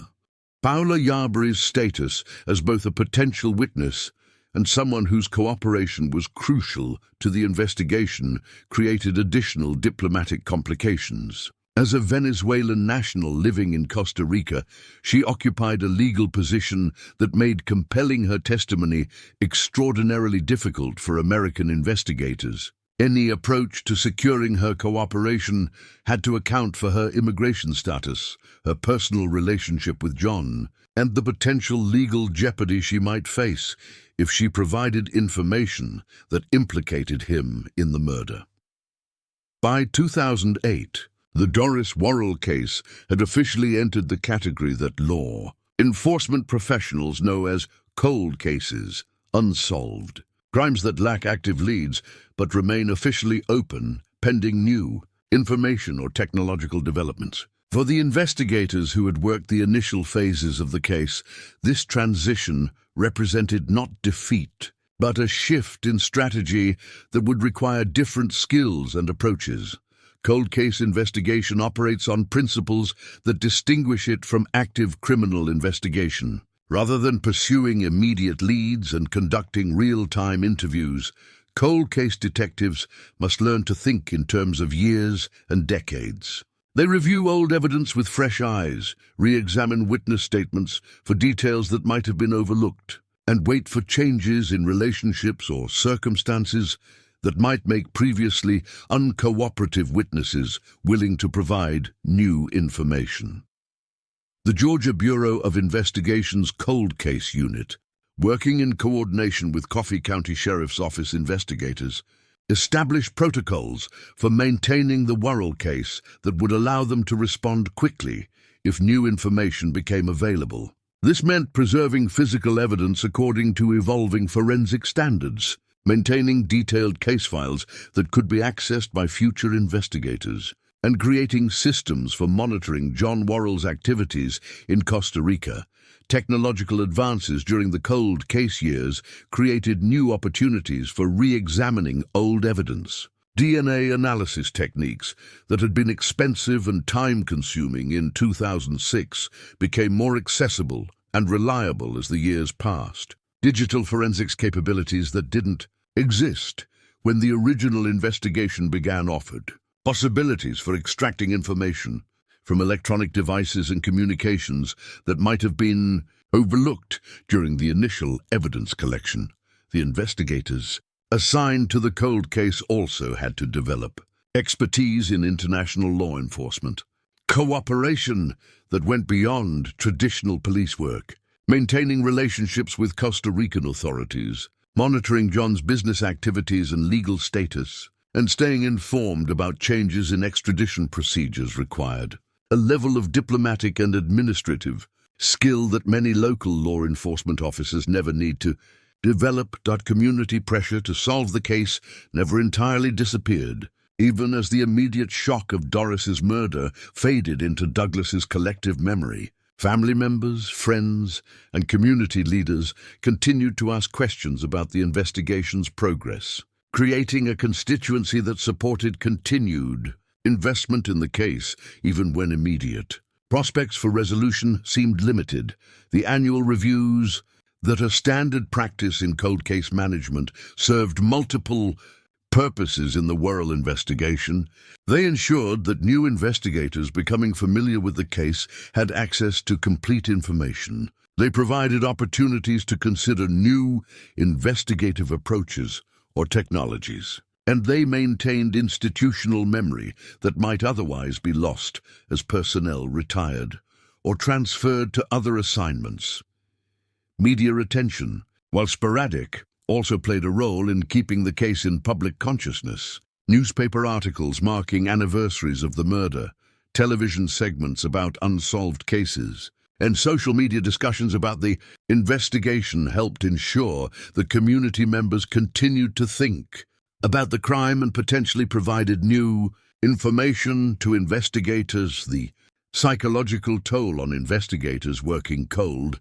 Paula Yarbury's status as both a potential witness and someone whose cooperation was crucial to the investigation created additional diplomatic complications. As a Venezuelan national living in Costa Rica, she occupied a legal position that made compelling her testimony extraordinarily difficult for American investigators. Any approach to securing her cooperation had to account for her immigration status, her personal relationship with John, and the potential legal jeopardy she might face if she provided information that implicated him in the murder. By 2008, the Doris Worrell case had officially entered the category that law enforcement professionals know as cold cases, unsolved, crimes that lack active leads but remain officially open pending new information or technological developments. For the investigators who had worked the initial phases of the case, this transition represented not defeat, but a shift in strategy that would require different skills and approaches. Cold case investigation operates on principles that distinguish it from active criminal investigation. Rather than pursuing immediate leads and conducting real-time interviews, cold case detectives must learn to think in terms of years and decades. They review old evidence with fresh eyes, re-examine witness statements for details that might have been overlooked, and wait for changes in relationships or circumstances that might make previously uncooperative witnesses willing to provide new information. The Georgia Bureau of Investigation's Cold Case Unit, working in coordination with Coffee County Sheriff's Office investigators, established protocols for maintaining the Worrell case that would allow them to respond quickly if new information became available. This meant preserving physical evidence according to evolving forensic standards, maintaining detailed case files that could be accessed by future investigators, and creating systems for monitoring John Worrell's activities in Costa Rica. Technological advances during the cold case years created new opportunities for re-examining old evidence. DNA analysis techniques that had been expensive and time-consuming in 2006 became more accessible and reliable as the years passed. Digital forensics capabilities that didn't exist when the original investigation began offered possibilities for extracting information from electronic devices and communications that might have been overlooked during the initial evidence collection. The investigators assigned to the cold case also had to develop expertise in international law enforcement, cooperation that went beyond traditional police work, maintaining relationships with Costa Rican authorities, monitoring John's business activities and legal status, and staying informed about changes in extradition procedures required. A level of diplomatic and administrative skill that many local law enforcement officers never need to develop. Community pressure to solve the case never entirely disappeared, even as the immediate shock of Doris's murder faded into Douglas's collective memory. Family members, friends, and community leaders continued to ask questions about the investigation's progress, creating a constituency that supported continued investment in the case, even when immediate prospects for resolution seemed limited. The annual reviews that are standard practice in cold case management served multiple purposes in the Worrell investigation. They ensured that new investigators becoming familiar with the case had access to complete information. They provided opportunities to consider new investigative approaches or technologies, and they maintained institutional memory that might otherwise be lost as personnel retired or transferred to other assignments. Media attention, while sporadic, also played a role in keeping the case in public consciousness. Newspaper articles marking anniversaries of the murder, television segments about unsolved cases, and social media discussions about the investigation helped ensure that community members continued to think about the crime and potentially provided new information to investigators. The psychological toll on investigators working cold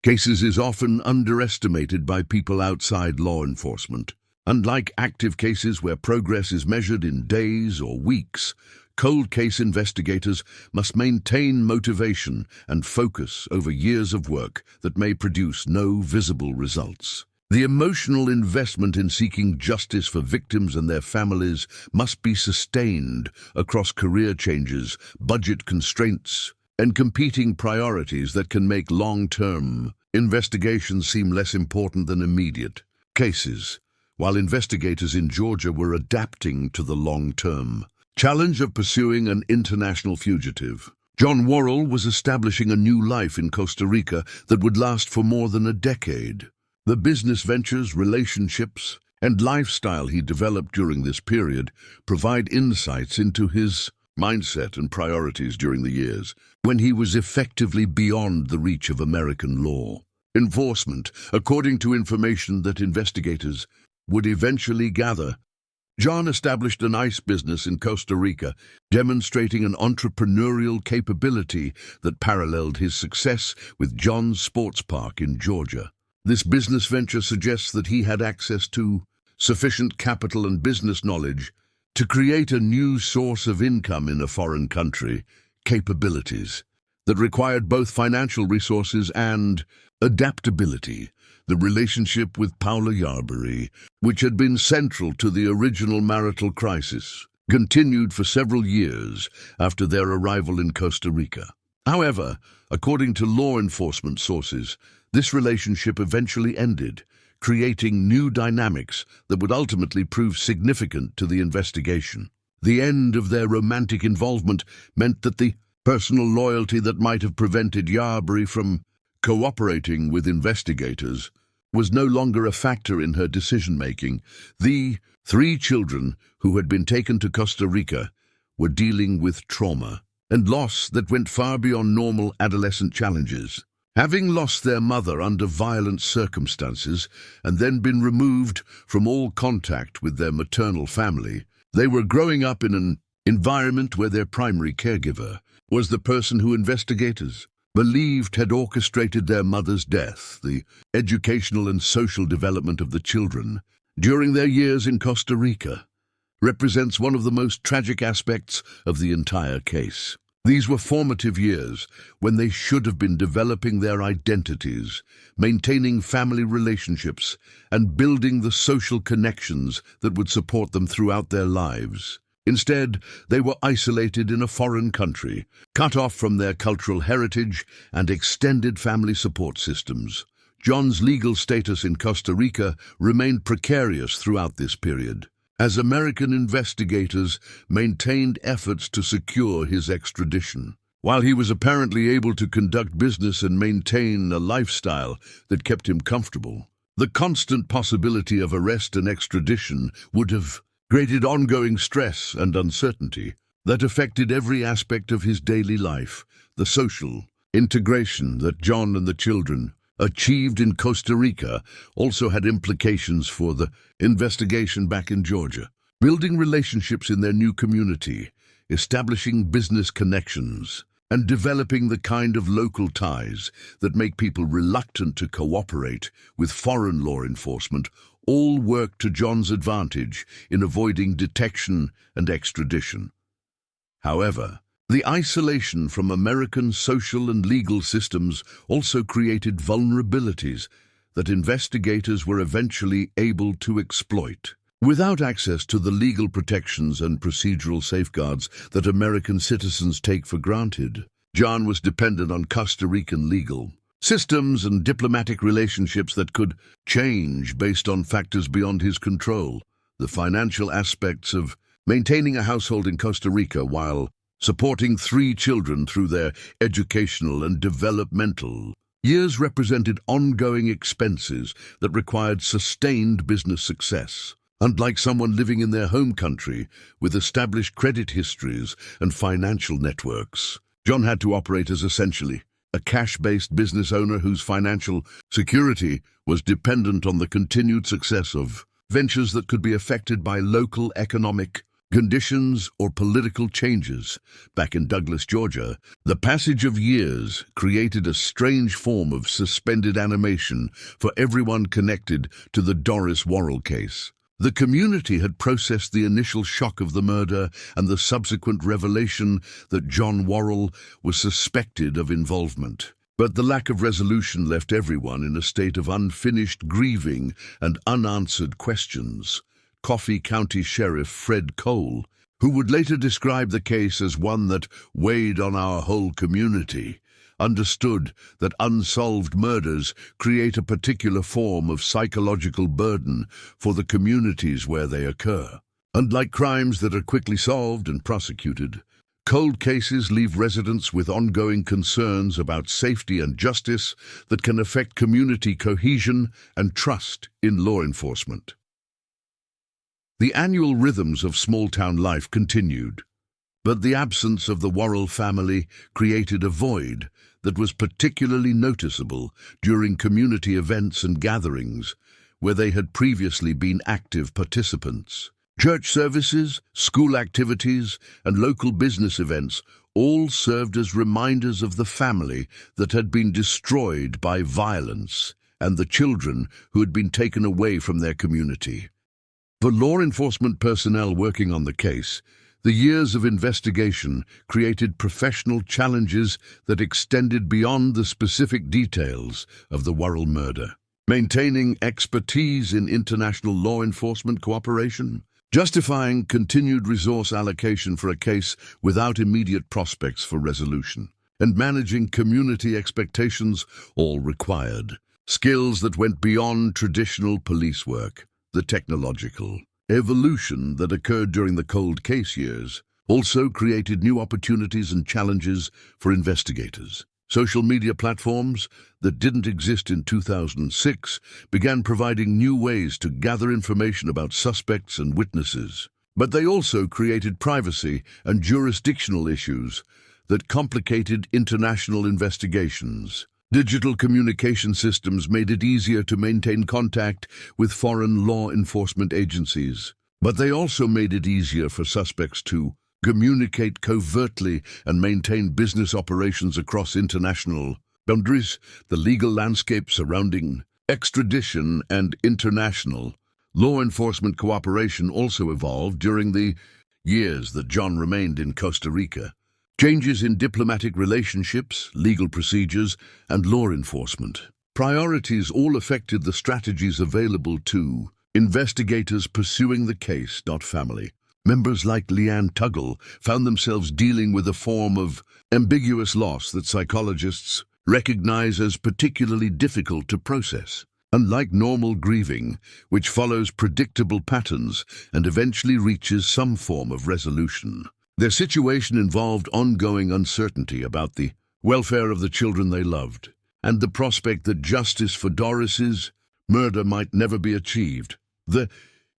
cases is often underestimated by people outside law enforcement. Unlike active cases where progress is measured in days or weeks, cold case investigators must maintain motivation and focus over years of work that may produce no visible results. The emotional investment in seeking justice for victims and their families must be sustained across career changes, budget constraints, and competing priorities that can make long-term investigations seem less important than immediate cases, while investigators in Georgia were adapting to the long-term challenge of pursuing an international fugitive. John Worrell was establishing a new life in Costa Rica that would last for more than a decade. The business ventures, relationships, and lifestyle he developed during this period provide insights into his mindset and priorities during the years when he was effectively beyond the reach of American law enforcement. According to information that investigators would eventually gather, John established an ice business in Costa Rica, demonstrating an entrepreneurial capability that paralleled his success with John's Sports Park in Georgia. This business venture suggests that he had access to sufficient capital and business knowledge to create a new source of income in a foreign country, capabilities that required both financial resources and adaptability. The relationship with Paula Yarbury, which had been central to the original marital crisis, continued for several years after their arrival in Costa Rica. However, according to law enforcement sources, this relationship eventually ended, creating new dynamics that would ultimately prove significant to the investigation. The end of their romantic involvement meant that the personal loyalty that might have prevented Yarbury from cooperating with investigators was no longer a factor in her decision-making. The 3 children who had been taken to Costa Rica were dealing with trauma and loss that went far beyond normal adolescent challenges. Having lost their mother under violent circumstances and then been removed from all contact with their maternal family, they were growing up in an environment where their primary caregiver was the person who investigators believed had orchestrated their mother's death. The educational and social development of the children during their years in Costa Rica represents one of the most tragic aspects of the entire case. These were formative years when they should have been developing their identities, maintaining family relationships, and building the social connections that would support them throughout their lives. Instead, they were isolated in a foreign country, cut off from their cultural heritage and extended family support systems. John's legal status in Costa Rica remained precarious throughout this period, as American investigators maintained efforts to secure his extradition. While he was apparently able to conduct business and maintain a lifestyle that kept him comfortable, The constant possibility of arrest and extradition would have created ongoing stress and uncertainty that affected every aspect of his daily life. The social integration that John and the children achieved in Costa Rica also had implications for the investigation back in Georgia. Building relationships in their new community, establishing business connections, and developing the kind of local ties that make people reluctant to cooperate with foreign law enforcement all work to John's advantage in avoiding detection and extradition. However, the isolation from American social and legal systems also created vulnerabilities that investigators were eventually able to exploit. Without access to the legal protections and procedural safeguards that American citizens take for granted, John was dependent on Costa Rican legal systems and diplomatic relationships that could change based on factors beyond his control. The financial aspects of maintaining a household in Costa Rica while supporting 3 children through their educational and developmental years represented ongoing expenses that required sustained business success. Unlike someone living in their home country with established credit histories and financial networks, John had to operate as essentially a cash-based business owner whose financial security was dependent on the continued success of ventures that could be affected by local economic conditions or political changes. Back in Douglas, Georgia, the passage of years created a strange form of suspended animation for everyone connected to the Doris Worrell case. The community had processed the initial shock of the murder and the subsequent revelation that John Worrell was suspected of involvement. But the lack of resolution left everyone in a state of unfinished grieving and unanswered questions. Coffee County Sheriff Fred Cole, who would later describe the case as one that weighed on our whole community, understood that unsolved murders create a particular form of psychological burden for the communities where they occur. Unlike crimes that are quickly solved and prosecuted, cold cases leave residents with ongoing concerns about safety and justice that can affect community cohesion and trust in law enforcement. The annual rhythms of small-town life continued, but the absence of the Worrell family created a void that was particularly noticeable during community events and gatherings where they had previously been active participants. Church services, school activities, and local business events all served as reminders of the family that had been destroyed by violence and the children who had been taken away from their community. For law enforcement personnel working on the case, the years of investigation created professional challenges that extended beyond the specific details of the Worrell murder. Maintaining expertise in international law enforcement cooperation, justifying continued resource allocation for a case without immediate prospects for resolution, and managing community expectations all required skills that went beyond traditional police work. The technological evolution that occurred during the cold case years also created new opportunities and challenges for investigators. Social media platforms that didn't exist in 2006 began providing new ways to gather information about suspects and witnesses. But they also created privacy and jurisdictional issues that complicated international investigations. Digital communication systems made it easier to maintain contact with foreign law enforcement agencies, but they also made it easier for suspects to communicate covertly and maintain business operations across international boundaries. The legal landscape surrounding extradition and international law enforcement cooperation also evolved during the years that John remained in Costa Rica. Changes in diplomatic relationships, legal procedures, and law enforcement priorities all affected the strategies available to investigators pursuing the case. Family members like Leanne Tuggle found themselves dealing with a form of ambiguous loss that psychologists recognize as particularly difficult to process. Unlike normal grieving, which follows predictable patterns and eventually reaches some form of resolution, their situation involved ongoing uncertainty about the welfare of the children they loved, and the prospect that justice for Doris's murder might never be achieved. The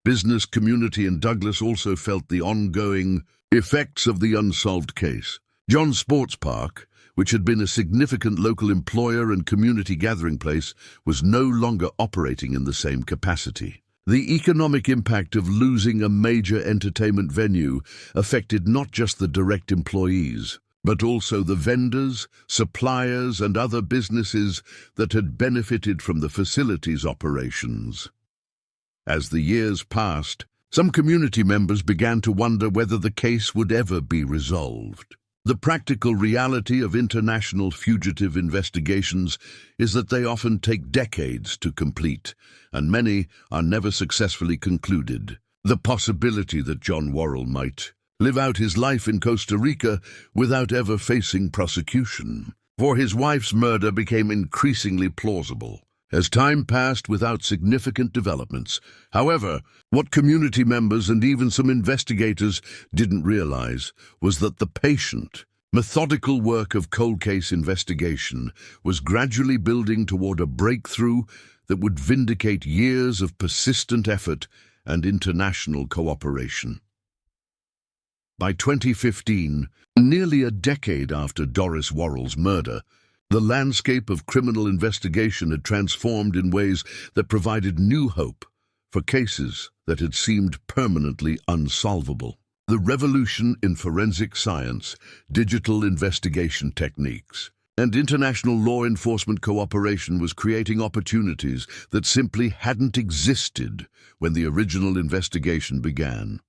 business community in Douglas also felt the ongoing effects of the unsolved case. John's Sports Park, which had been a significant local employer and community gathering place, was no longer operating in the same capacity. The economic impact of losing a major entertainment venue affected not just the direct employees, but also the vendors, suppliers, and other businesses that had benefited from the facility's operations. As the years passed, some community members began to wonder whether the case would ever be resolved. The practical reality of international fugitive investigations is that they often take decades to complete, and many are never successfully concluded. The possibility that John Worrell might live out his life in Costa Rica without ever facing prosecution for his wife's murder became increasingly plausible as time passed without significant developments. However, what community members and even some investigators didn't realize was that the patient, methodical work of cold case investigation was gradually building toward a breakthrough that would vindicate years of persistent effort and international cooperation. By 2015, nearly a decade after Doris Worrell's murder, the landscape of criminal investigation had transformed in ways that provided new hope for cases that had seemed permanently unsolvable. The revolution in forensic science, digital investigation techniques, and international law enforcement cooperation was creating opportunities that simply hadn't existed when the original investigation began.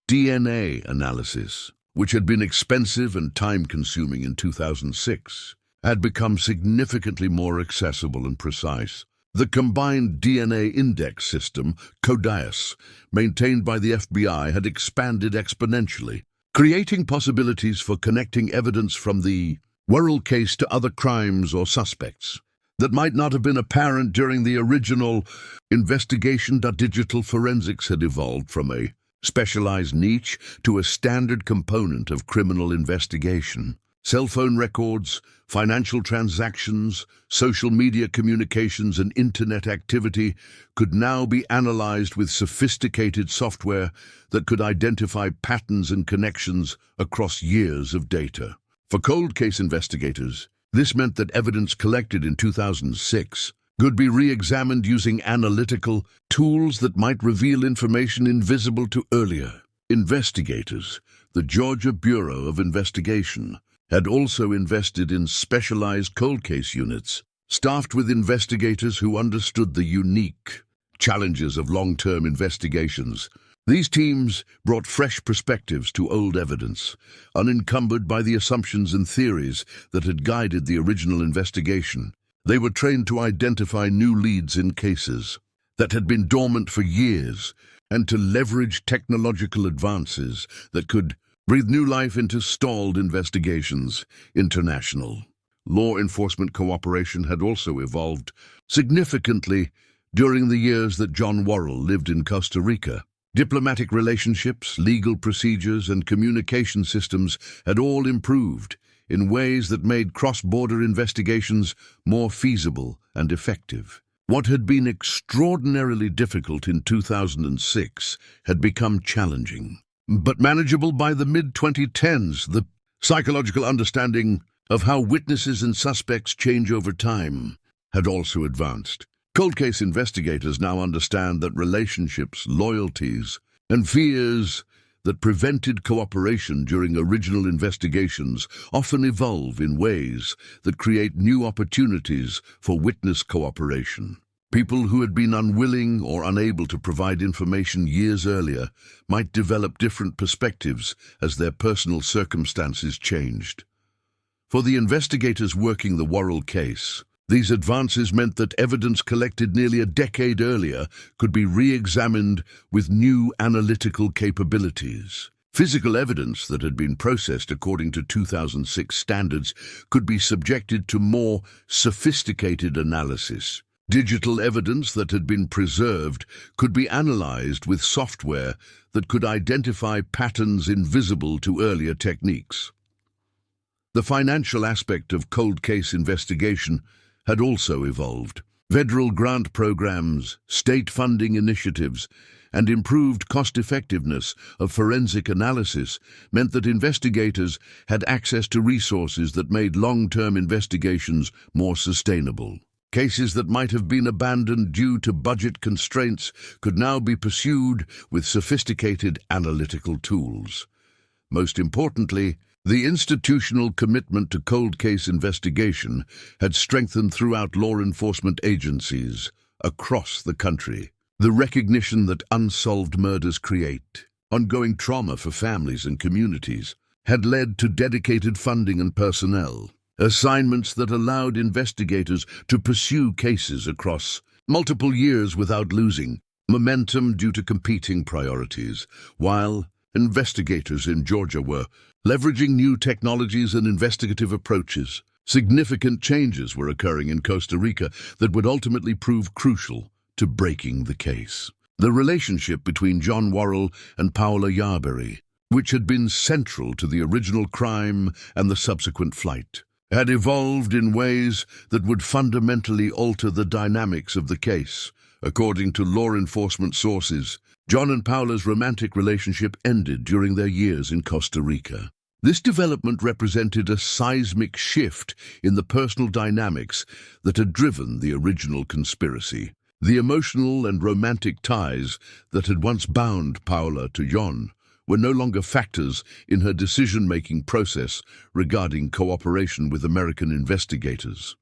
DNA analysis, which had been expensive and time-consuming in 2006, had become significantly more accessible and precise. The combined DNA index system, CODIAS, maintained by the FBI, had expanded exponentially, creating possibilities for connecting evidence from the Worrell case to other crimes or suspects that might not have been apparent during the original investigation. Digital forensics had evolved from a specialized niche to a standard component of criminal investigation. Cell phone records, financial transactions, social media communications, and internet activity could now be analyzed with sophisticated software that could identify patterns and connections across years of data. For cold case investigators, this meant that evidence collected in 2006 could be re-examined using analytical tools that might reveal information invisible to earlier investigators. The Georgia Bureau of Investigation had also invested in specialized cold case units, staffed with investigators who understood the unique challenges of long-term investigations. These teams brought fresh perspectives to old evidence, unencumbered by the assumptions and theories that had guided the original investigation. They were trained to identify new leads in cases that had been dormant for years and to leverage technological advances that could breathe new life into stalled investigations. International law enforcement cooperation had also evolved significantly during the years that John Worrell lived in Costa Rica. Diplomatic relationships, legal procedures, and communication systems had all improved in ways that made cross-border investigations more feasible and effective. What had been extraordinarily difficult in 2006 had become challenging, but manageable by the mid-2010s. The psychological understanding of how witnesses and suspects change over time had also advanced. Cold case investigators now understand that relationships, loyalties, and fears that prevented cooperation during original investigations often evolve in ways that create new opportunities for witness cooperation. People who had been unwilling or unable to provide information years earlier might develop different perspectives as their personal circumstances changed. For the investigators working the Worrell case, these advances meant that evidence collected nearly a decade earlier could be re-examined with new analytical capabilities. Physical evidence that had been processed according to 2006 standards could be subjected to more sophisticated analysis. Digital evidence that had been preserved could be analyzed with software that could identify patterns invisible to earlier techniques. The financial aspect of cold case investigation had also evolved. Federal grant programs, state funding initiatives, and improved cost-effectiveness of forensic analysis meant that investigators had access to resources that made long-term investigations more sustainable. Cases that might have been abandoned due to budget constraints could now be pursued with sophisticated analytical tools. Most importantly, the institutional commitment to cold case investigation had strengthened throughout law enforcement agencies across the country. The recognition that unsolved murders create ongoing trauma for families and communities had led to dedicated funding and personnel, assignments that allowed investigators to pursue cases across multiple years without losing momentum due to competing priorities, while investigators in Georgia were leveraging new technologies and investigative approaches. Significant changes were occurring in Costa Rica that would ultimately prove crucial to breaking the case. The relationship between John Worrell and Paula Yarberry, which had been central to the original crime and the subsequent flight, had evolved in ways that would fundamentally alter the dynamics of the case. According to law enforcement sources, John and Paula's romantic relationship ended during their years in Costa Rica. This development represented a seismic shift in the personal dynamics that had driven the original conspiracy. The emotional and romantic ties that had once bound Paula to John were no longer factors in her decision-making process regarding cooperation with American investigators.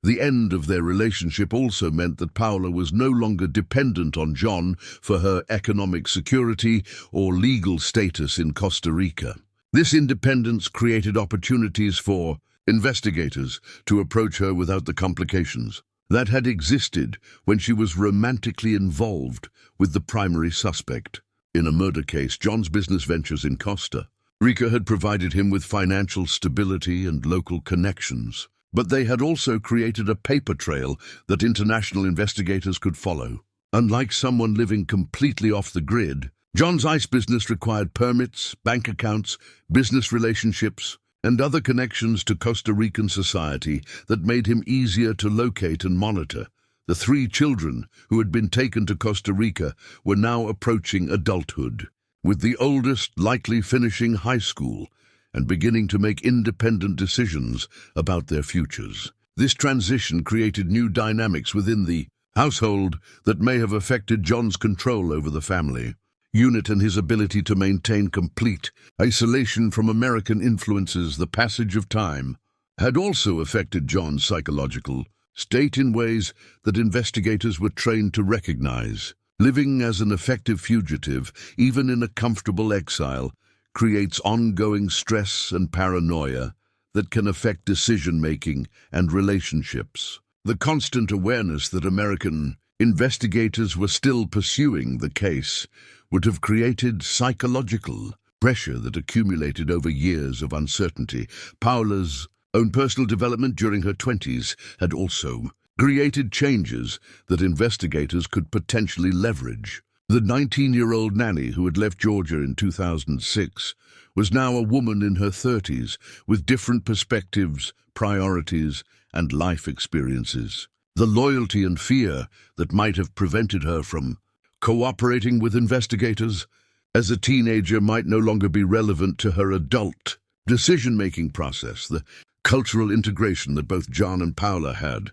The end of their relationship also meant that Paula was no longer dependent on John for her economic security or legal status in Costa Rica. This independence created opportunities for investigators to approach her without the complications that had existed when she was romantically involved with the primary suspect. In a murder case, John's business ventures in Costa Rica had provided him with financial stability and local connections, but they had also created a paper trail that international investigators could follow. Unlike someone living completely off the grid, John's ice business required permits, bank accounts, business relationships, and other connections to Costa Rican society that made him easier to locate and monitor. The 3 children who had been taken to Costa Rica were now approaching adulthood, with the oldest likely finishing high school and beginning to make independent decisions about their futures. This transition created new dynamics within the household that may have affected John's control over the family unit and his ability to maintain complete isolation from American influences. The passage of time had also affected John's psychological state in ways that investigators were trained to recognize. Living as an effective fugitive, even in a comfortable exile, creates ongoing stress and paranoia that can affect decision-making and relationships. The constant awareness that American investigators were still pursuing the case would have created psychological pressure that accumulated over years of uncertainty. Paula's own personal development during her 20s had also created changes that investigators could potentially leverage. The 19-year-old nanny who had left Georgia in 2006 was now a woman in her 30s with different perspectives, priorities, and life experiences. The loyalty and fear that might have prevented her from cooperating with investigators as a teenager might no longer be relevant to her adult decision-making process. The cultural integration that both John and Paula had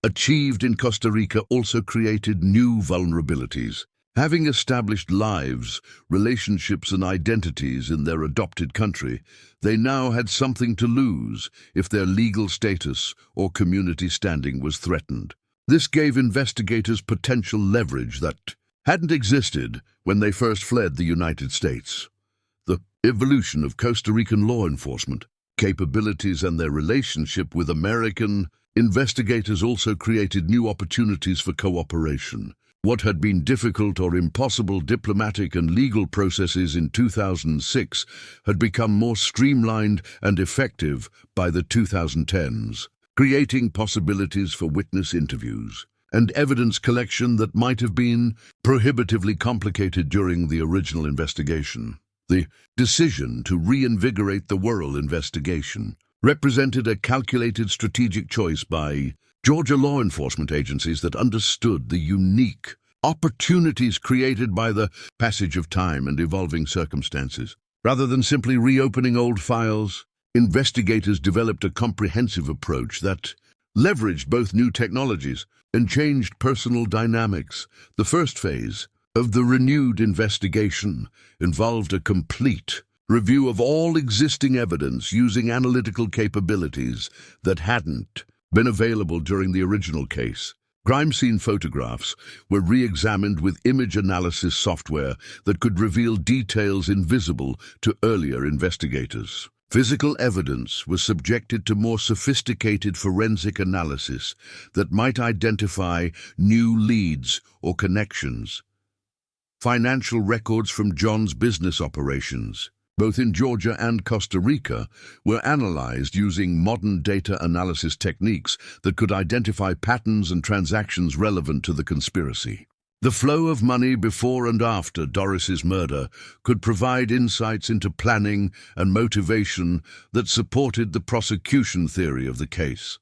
achieved in Costa Rica also created new vulnerabilities. Having established lives, relationships, and identities in their adopted country, they now had something to lose if their legal status or community standing was threatened. This gave investigators potential leverage that hadn't existed when they first fled the United States. The evolution of Costa Rican law enforcement capabilities and their relationship with American investigators also created new opportunities for cooperation. What had been difficult or impossible diplomatic and legal processes in 2006 had become more streamlined and effective by the 2010s, creating possibilities for witness interviews and evidence collection that might have been prohibitively complicated during the original investigation. The decision to reinvigorate the Worrell investigation represented a calculated strategic choice by Georgia law enforcement agencies that understood the unique opportunities created by the passage of time and evolving circumstances. Rather than simply reopening old files, investigators developed a comprehensive approach that leveraged both new technologies and changed personal dynamics. The first phase of the renewed investigation involved a complete review of all existing evidence using analytical capabilities that hadn't been available during the original case. Crime scene photographs were re-examined with image analysis software that could reveal details invisible to earlier investigators. Physical evidence was subjected to more sophisticated forensic analysis that might identify new leads or connections. Financial records from John's business operations, both in Georgia and Costa Rica, were analyzed using modern data analysis techniques that could identify patterns and transactions relevant to the conspiracy. The flow of money before and after Doris's murder could provide insights into planning and motivation that supported the prosecution theory of the case.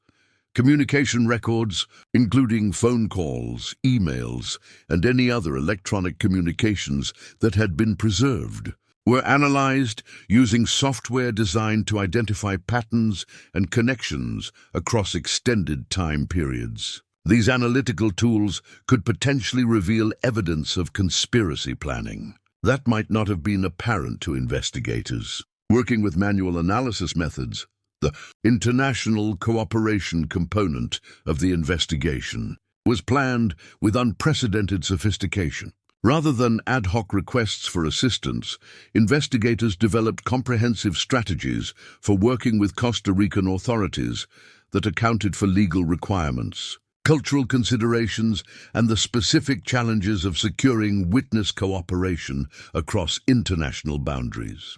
Communication records, including phone calls, emails, and any other electronic communications that had been preserved, were analyzed using software designed to identify patterns and connections across extended time periods. These analytical tools could potentially reveal evidence of conspiracy planning that might not have been apparent to investigators. Working with manual analysis methods, the international cooperation component of the investigation was planned with unprecedented sophistication. Rather than ad hoc requests for assistance, investigators developed comprehensive strategies for working with Costa Rican authorities that accounted for legal requirements, cultural considerations, and the specific challenges of securing witness cooperation across international boundaries.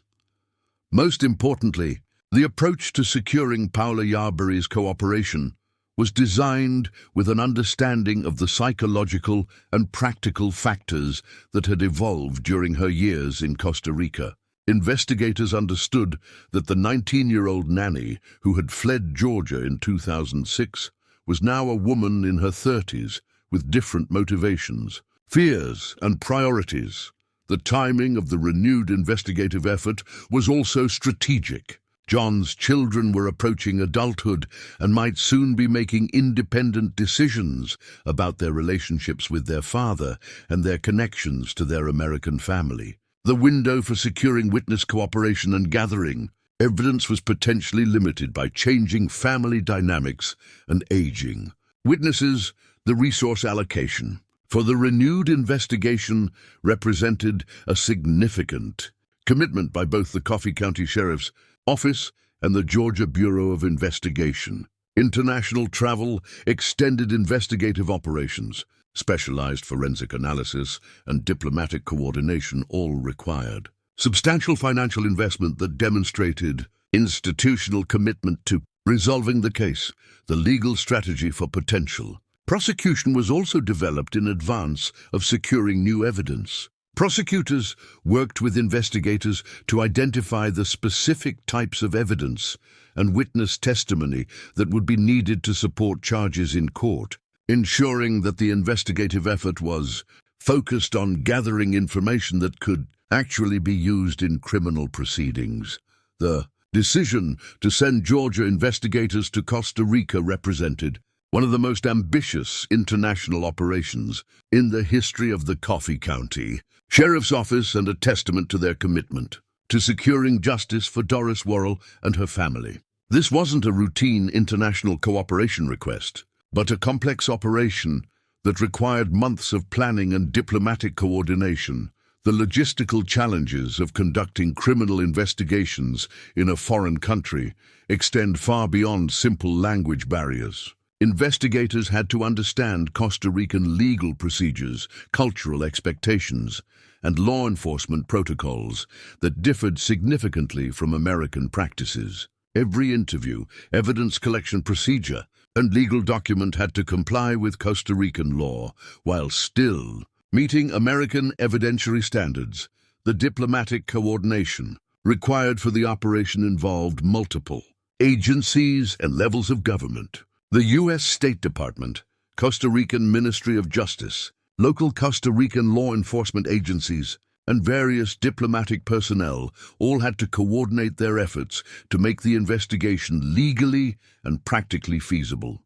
Most importantly, the approach to securing Paula Yarbury's cooperation was designed with an understanding of the psychological and practical factors that had evolved during her years in Costa Rica. Investigators understood that the 19-year-old nanny who had fled Georgia in 2006 was now a woman in her 30s with different motivations, fears, and priorities. The timing of the renewed investigative effort was also strategic. John's children were approaching adulthood and might soon be making independent decisions about their relationships with their father and their connections to their American family. The window for securing witness cooperation and gathering evidence was potentially limited by changing family dynamics and aging. Witnesses, the resource allocation for the renewed investigation represented a significant commitment by both the Coffee County Sheriff's Office and the Georgia Bureau of Investigation. International travel, extended investigative operations, specialized forensic analysis, and diplomatic coordination all required substantial financial investment that demonstrated institutional commitment to resolving the case. The legal strategy for potential prosecution was also developed in advance of securing new evidence. Prosecutors worked with investigators to identify the specific types of evidence and witness testimony that would be needed to support charges in court, ensuring that the investigative effort was focused on gathering information that could actually be used in criminal proceedings. The decision to send Georgia investigators to Costa Rica represented one of the most ambitious international operations in the history of the Coffee County Sheriff's Office, and a testament to their commitment to securing justice for Doris Worrell and her family. This wasn't a routine international cooperation request, but a complex operation that required months of planning and diplomatic coordination. The logistical challenges of conducting criminal investigations in a foreign country extend far beyond simple language barriers. Investigators had to understand Costa Rican legal procedures, cultural expectations, and law enforcement protocols that differed significantly from American practices. Every interview, evidence collection procedure, and legal document had to comply with Costa Rican law, while still meeting American evidentiary standards. The diplomatic coordination required for the operation involved multiple agencies and levels of government. The U.S. State Department, Costa Rican Ministry of Justice, local Costa Rican law enforcement agencies, and various diplomatic personnel all had to coordinate their efforts to make the investigation legally and practically feasible.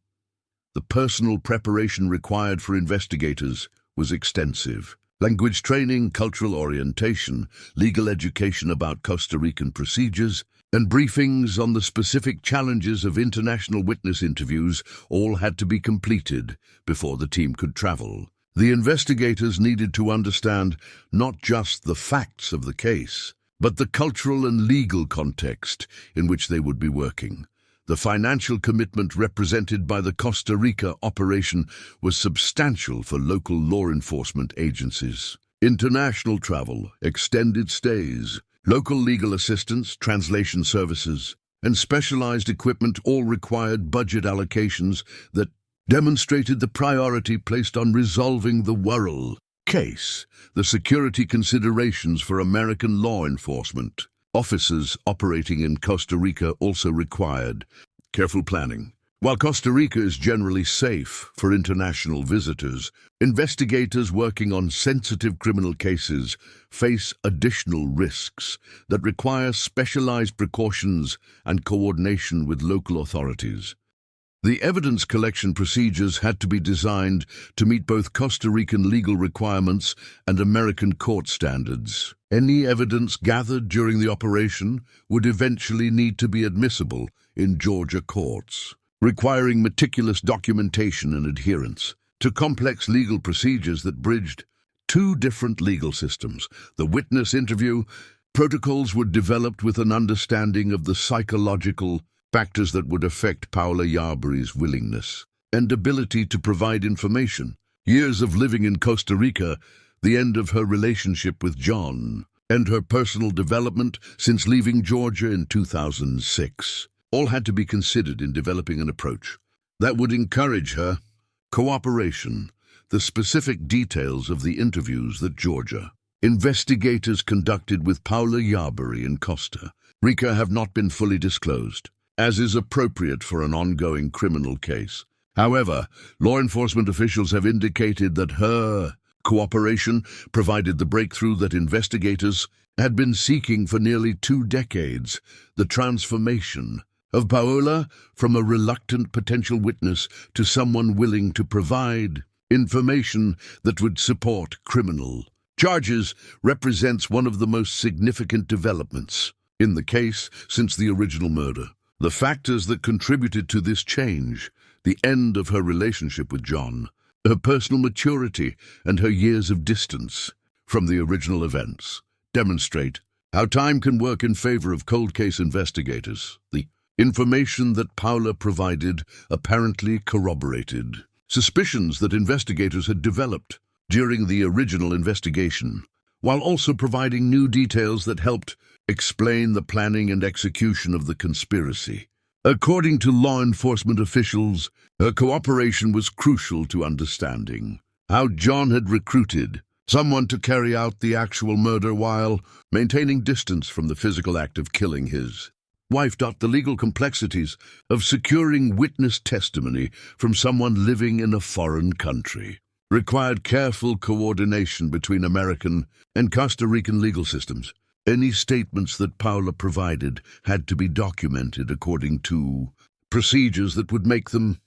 The personal preparation required for investigators was extensive. Language training, cultural orientation, legal education about Costa Rican procedures, and briefings on the specific challenges of international witness interviews all had to be completed before the team could travel. The investigators needed to understand not just the facts of the case, but the cultural and legal context in which they would be working. The financial commitment represented by the Costa Rica operation was substantial for local law enforcement agencies. International travel, extended stays, local legal assistance, translation services, and specialized equipment all required budget allocations that demonstrated the priority placed on resolving the Worrell case. The security considerations for American law enforcement officers operating in Costa Rica also required careful planning. While Costa Rica is generally safe for international visitors, investigators working on sensitive criminal cases face additional risks that require specialized precautions and coordination with local authorities. The evidence collection procedures had to be designed to meet both Costa Rican legal requirements and American court standards. Any evidence gathered during the operation would eventually need to be admissible in Georgia courts, requiring meticulous documentation and adherence to complex legal procedures that bridged two different legal systems. The witness interview protocols were developed with an understanding of the psychological factors that would affect Paula Yarbury's willingness and ability to provide information. Years of living in Costa Rica, the end of her relationship with John, and her personal development since leaving Georgia in 2006, all had to be considered in developing an approach that would encourage her cooperation. The specific details of the interviews that Georgia investigators conducted with Paula Yarbury in Costa Rica have not been fully disclosed, as is appropriate for an ongoing criminal case. However, law enforcement officials have indicated that her cooperation provided the breakthrough that investigators had been seeking for nearly 2 decades, the transformation of Paola from a reluctant potential witness to someone willing to provide information that would support criminal charges represents one of the most significant developments in the case since the original murder. The factors that contributed to this change, the end of her relationship with John, her personal maturity, and her years of distance from the original events, demonstrate how time can work in favor of cold case investigators. The information that Paula provided apparently corroborated suspicions that investigators had developed during the original investigation, while also providing new details that helped explain the planning and execution of the conspiracy. According to law enforcement officials, her cooperation was crucial to understanding how John had recruited someone to carry out the actual murder while maintaining distance from the physical act of killing his wife. The legal complexities of securing witness testimony from someone living in a foreign country required careful coordination between American and Costa Rican legal systems. Any statements that Paula provided had to be documented according to procedures that would make them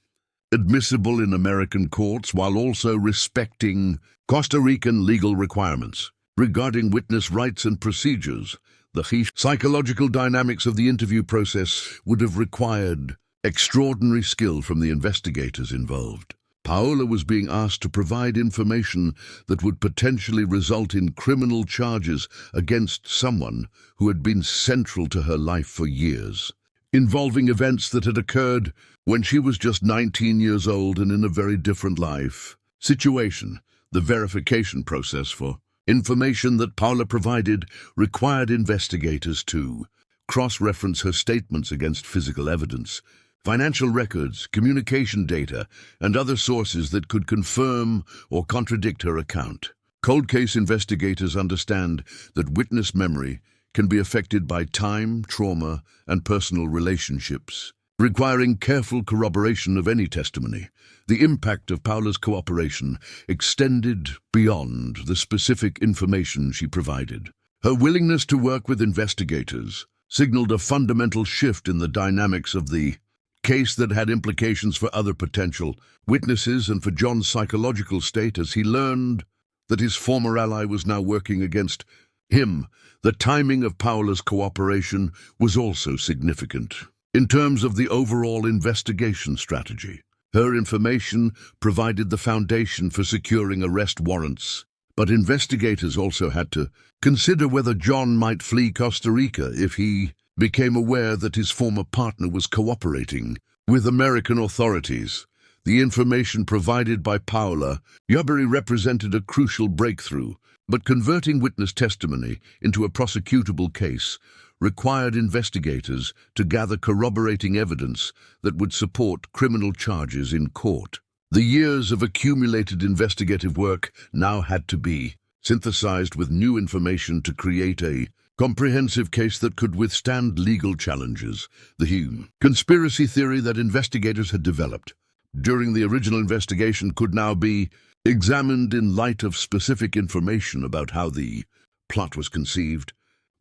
admissible in American courts while also respecting Costa Rican legal requirements. Regarding witness rights and procedures, the psychological dynamics of the interview process would have required extraordinary skill from the investigators involved. Paola was being asked to provide information that would potentially result in criminal charges against someone who had been central to her life for years, involving events that had occurred when she was just 19 years old and in a very different life situation. The verification process for information that Paula provided required investigators to cross-reference her statements against physical evidence, financial records, communication data, and other sources that could confirm or contradict her account. Cold case investigators understand that witness memory can be affected by time, trauma, and personal relationships. requiring careful corroboration of any testimony. The impact of Paula's cooperation extended beyond the specific information she provided. Her willingness to work with investigators signaled a fundamental shift in the dynamics of the case that had implications for other potential witnesses and for John's psychological state as he learned that his former ally was now working against him. The timing of Paula's cooperation was also significant. In terms of the overall investigation strategy, her information provided the foundation for securing arrest warrants, but investigators also had to consider whether John might flee Costa Rica if he became aware that his former partner was cooperating with American authorities. The information provided by Paula Yabari represented a crucial breakthrough, but converting witness testimony into a prosecutable case required investigators to gather corroborating evidence that would support criminal charges in court. The years of accumulated investigative work now had to be synthesized with new information to create a comprehensive case that could withstand legal challenges. The conspiracy theory that investigators had developed during the original investigation could now be examined in light of specific information about how the plot was conceived,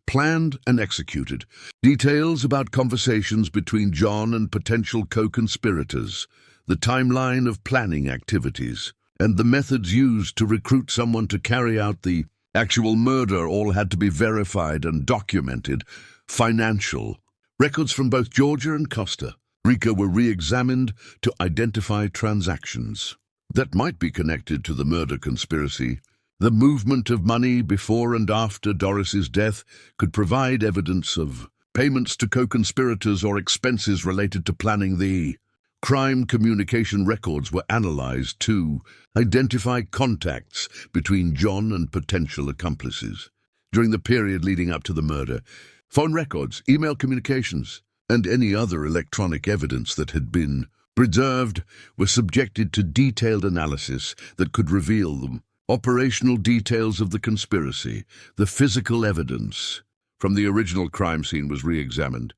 planned, and executed. Details about conversations between John and potential co-conspirators, the timeline of planning activities, and the methods used to recruit someone to carry out the actual murder all had to be verified and documented. Financial records from both Georgia and Costa Rica were re-examined to identify transactions that might be connected to the murder conspiracy. The movement of money before and after Doris's death could provide evidence of payments to co-conspirators or expenses related to planning the crime. Communication records were analyzed to identify contacts between John and potential accomplices during the period leading up to the murder. Phone records, email communications, and any other electronic evidence that had been preserved were subjected to detailed analysis that could reveal them. Operational details of the conspiracy, the physical evidence from the original crime scene was re-examined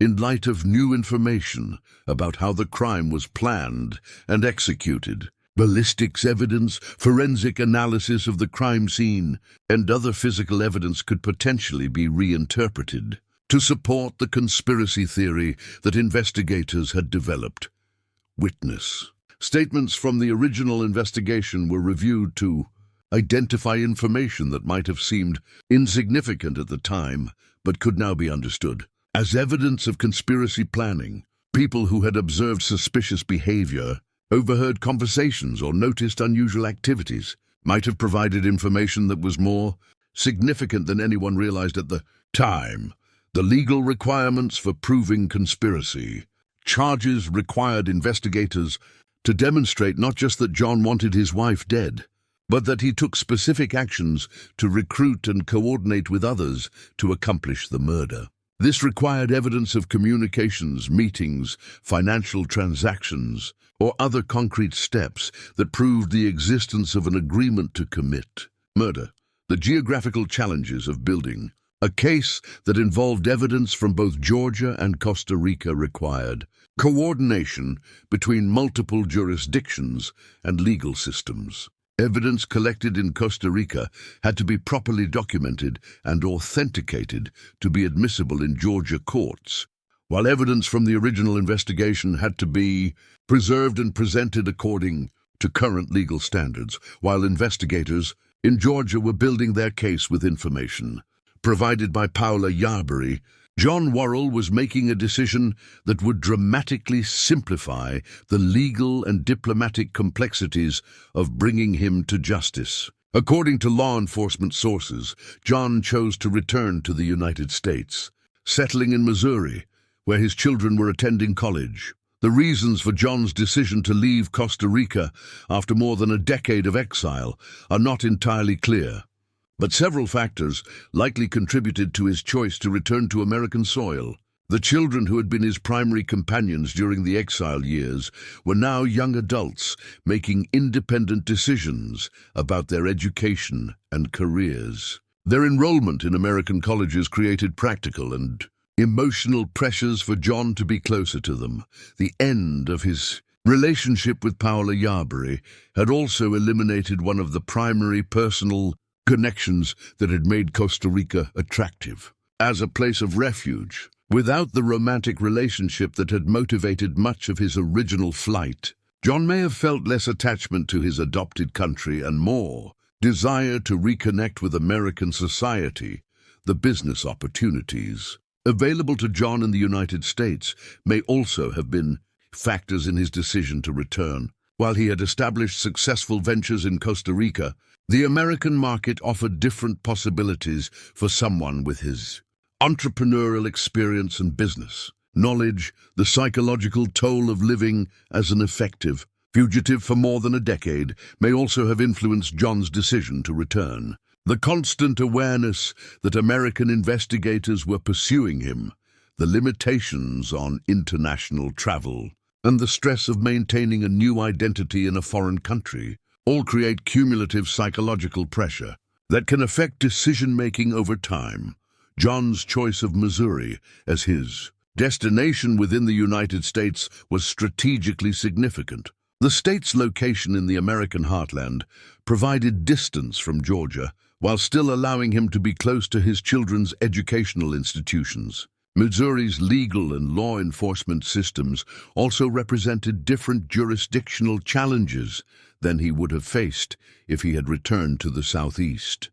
in light of new information about how the crime was planned and executed. Ballistics evidence, forensic analysis of the crime scene, and other physical evidence could potentially be reinterpreted to support the conspiracy theory that investigators had developed. Witness statements from the original investigation were reviewed to identify information that might have seemed insignificant at the time, but could now be understood as evidence of conspiracy planning. People who had observed suspicious behavior, overheard conversations, or noticed unusual activities might have provided information that was more significant than anyone realized at the time. The legal requirements for proving conspiracy charges required investigators to demonstrate not just that John wanted his wife dead, but that he took specific actions to recruit and coordinate with others to accomplish the murder. This required evidence of communications, meetings, financial transactions, or other concrete steps that proved the existence of an agreement to commit murder. The geographical challenges of building a case that involved evidence from both Georgia and Costa Rica required coordination between multiple jurisdictions and legal systems. Evidence collected in Costa Rica had to be properly documented and authenticated to be admissible in Georgia courts, while evidence from the original investigation had to be preserved and presented according to current legal standards, while investigators in Georgia were building their case with information provided by Paula Yabari. John Worrell was making a decision that would dramatically simplify the legal and diplomatic complexities of bringing him to justice. According to law enforcement sources, John chose to return to the United States, settling in Missouri, where his children were attending college. The reasons for John's decision to leave Costa Rica after more than a decade of exile are not entirely clear, but several factors likely contributed to his choice to return to American soil. The children who had been his primary companions during the exile years were now young adults making independent decisions about their education and careers. Their enrollment in American colleges created practical and emotional pressures for John to be closer to them. The end of his relationship with Paula Yarbury had also eliminated one of the primary personal connections that had made Costa Rica attractive as a place of refuge. Without the romantic relationship that had motivated much of his original flight, John may have felt less attachment to his adopted country and more desire to reconnect with American society. The business opportunities available to John in the United States may also have been factors in his decision to return. While he had established successful ventures in Costa Rica, the American market offered different possibilities for someone with his entrepreneurial experience and business knowledge. The psychological toll of living as an effective fugitive for more than a decade may also have influenced John's decision to return. The constant awareness that American investigators were pursuing him, the limitations on international travel, and the stress of maintaining a new identity in a foreign country all create cumulative psychological pressure that can affect decision-making over time. John's choice of Missouri as his destination within the United States was strategically significant. The state's location in the American heartland provided distance from Georgia while still allowing him to be close to his children's educational institutions. Missouri's legal and law enforcement systems also represented different jurisdictional challenges than he would have faced if he had returned to the Southeast.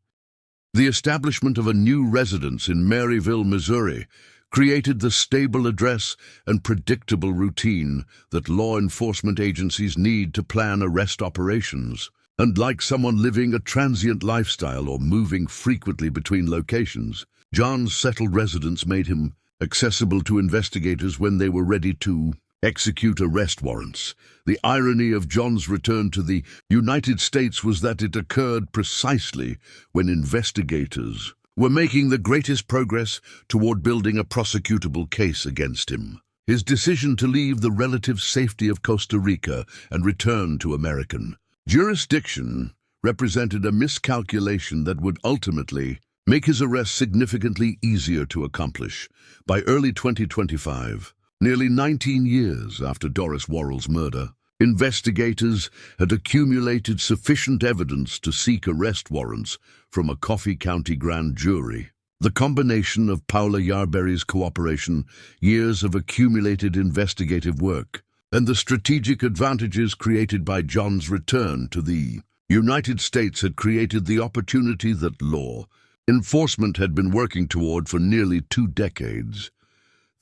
The establishment of a new residence in Maryville, Missouri, created the stable address and predictable routine that law enforcement agencies need to plan arrest operations. And like someone living a transient lifestyle or moving frequently between locations, John's settled residence made him accessible to investigators when they were ready to execute arrest warrants. The irony of John's return to the United States was that it occurred precisely when investigators were making the greatest progress toward building a prosecutable case against him. His decision to leave the relative safety of Costa Rica and return to American jurisdiction represented a miscalculation that would ultimately make his arrest significantly easier to accomplish. By early 2025, nearly 19 years after Doris Worrell's murder, investigators had accumulated sufficient evidence to seek arrest warrants from a Coffee County grand jury. The combination of Paula Yarbury's cooperation, years of accumulated investigative work, and the strategic advantages created by John's return to the United States had created the opportunity that law enforcement had been working toward for nearly 2 decades.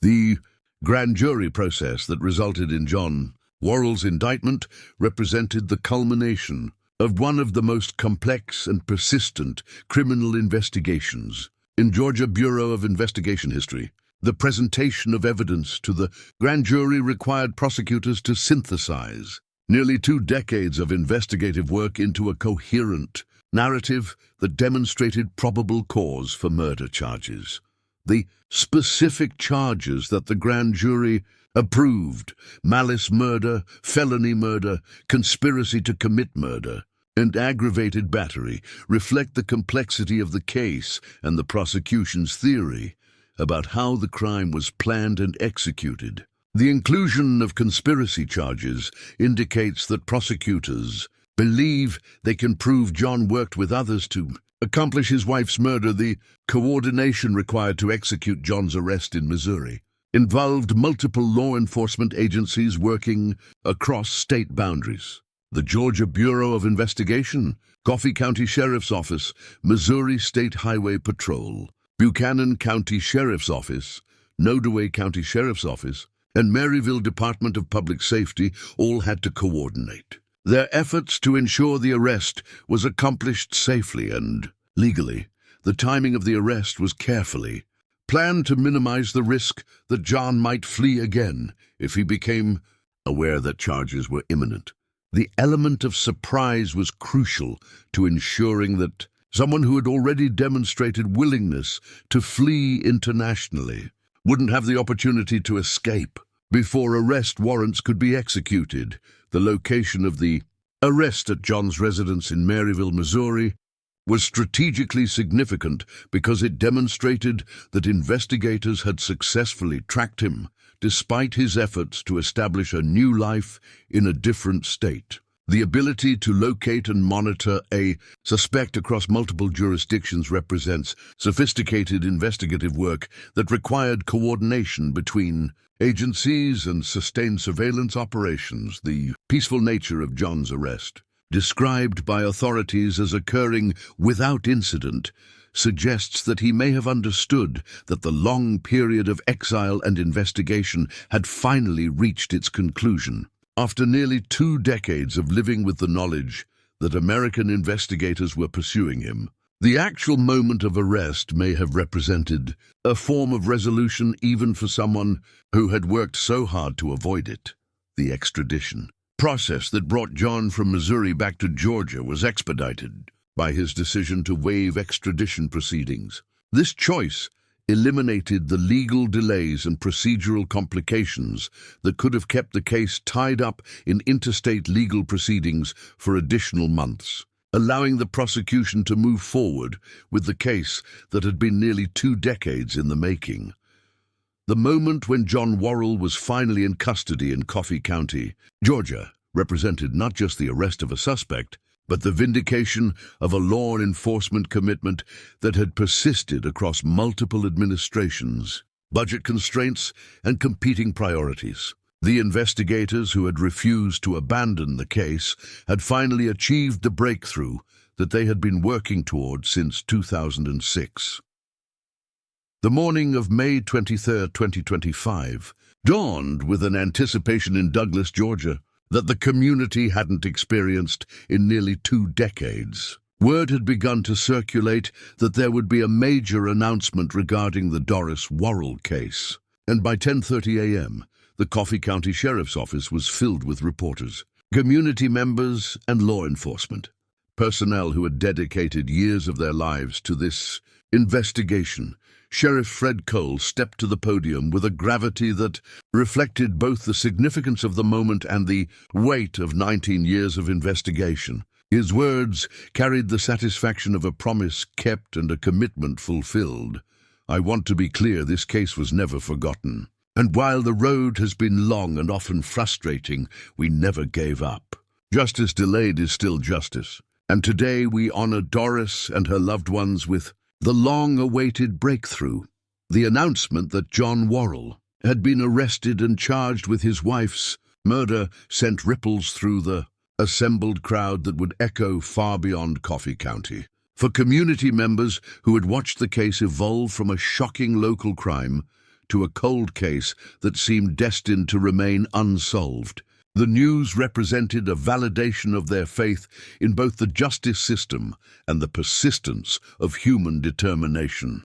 The grand jury process that resulted in John Worrell's indictment represented the culmination of one of the most complex and persistent criminal investigations in Georgia Bureau of Investigation history. The presentation of evidence to the grand jury required prosecutors to synthesize nearly 2 decades of investigative work into a coherent narrative that demonstrated probable cause for murder charges. The specific charges that the grand jury approved, malice murder, felony murder, conspiracy to commit murder, and aggravated battery, reflect the complexity of the case and the prosecution's theory about how the crime was planned and executed. The inclusion of conspiracy charges indicates that prosecutors believe they can prove John worked with others to accomplish his wife's murder. The coordination required to execute John's arrest in Missouri involved multiple law enforcement agencies working across state boundaries. The Georgia Bureau of Investigation, Coffee County Sheriff's Office, Missouri State Highway Patrol, Buchanan County Sheriff's Office, Nodaway County Sheriff's Office, and Maryville Department of Public Safety all had to coordinate their efforts to ensure the arrest was accomplished safely and legally. The timing of the arrest was carefully planned to minimize the risk that John might flee again if he became aware that charges were imminent. The element of surprise was crucial to ensuring that someone who had already demonstrated willingness to flee internationally wouldn't have the opportunity to escape before arrest warrants could be executed. The location of the arrest at John's residence in Maryville, Missouri, was strategically significant because it demonstrated that investigators had successfully tracked him, despite his efforts to establish a new life in a different state. The ability to locate and monitor a suspect across multiple jurisdictions represents sophisticated investigative work that required coordination between agencies and sustained surveillance operations. The peaceful nature of John's arrest, described by authorities as occurring without incident, suggests that he may have understood that the long period of exile and investigation had finally reached its conclusion. After nearly 2 decades of living with the knowledge that American investigators were pursuing him, the actual moment of arrest may have represented a form of resolution even for someone who had worked so hard to avoid it. The extradition process that brought John from Missouri back to Georgia was expedited by his decision to waive extradition proceedings. This choice eliminated the legal delays and procedural complications that could have kept the case tied up in interstate legal proceedings for additional months, allowing the prosecution to move forward with the case that had been nearly 2 decades in the making. The moment when John Worrell was finally in custody in Coffee County, Georgia, represented not just the arrest of a suspect, but the vindication of a law enforcement commitment that had persisted across multiple administrations, budget constraints, and competing priorities. The investigators who had refused to abandon the case had finally achieved the breakthrough that they had been working toward since 2006. The morning of May 23, 2025, dawned with an anticipation in Douglas, Georgia, that the community hadn't experienced in nearly 2 decades. Word had begun to circulate that there would be a major announcement regarding the Doris Worrell case, and by 10:30 a.m., the Coffee County Sheriff's Office was filled with reporters, community members, and law enforcement, personnel who had dedicated years of their lives to this investigation. Sheriff Fred Cole stepped to the podium with a gravity that reflected both the significance of the moment and the weight of 19 years of investigation. His words carried the satisfaction of a promise kept and a commitment fulfilled. I want to be clear, this case was never forgotten. And while the road has been long and often frustrating, we never gave up. Justice delayed is still justice. And today we honor Doris and her loved ones with the long-awaited breakthrough, the announcement that John Worrell had been arrested and charged with his wife's murder sent ripples through the assembled crowd that would echo far beyond Coffee County. For community members who had watched the case evolve from a shocking local crime to a cold case that seemed destined to remain unsolved, the news represented a validation of their faith in both the justice system and the persistence of human determination.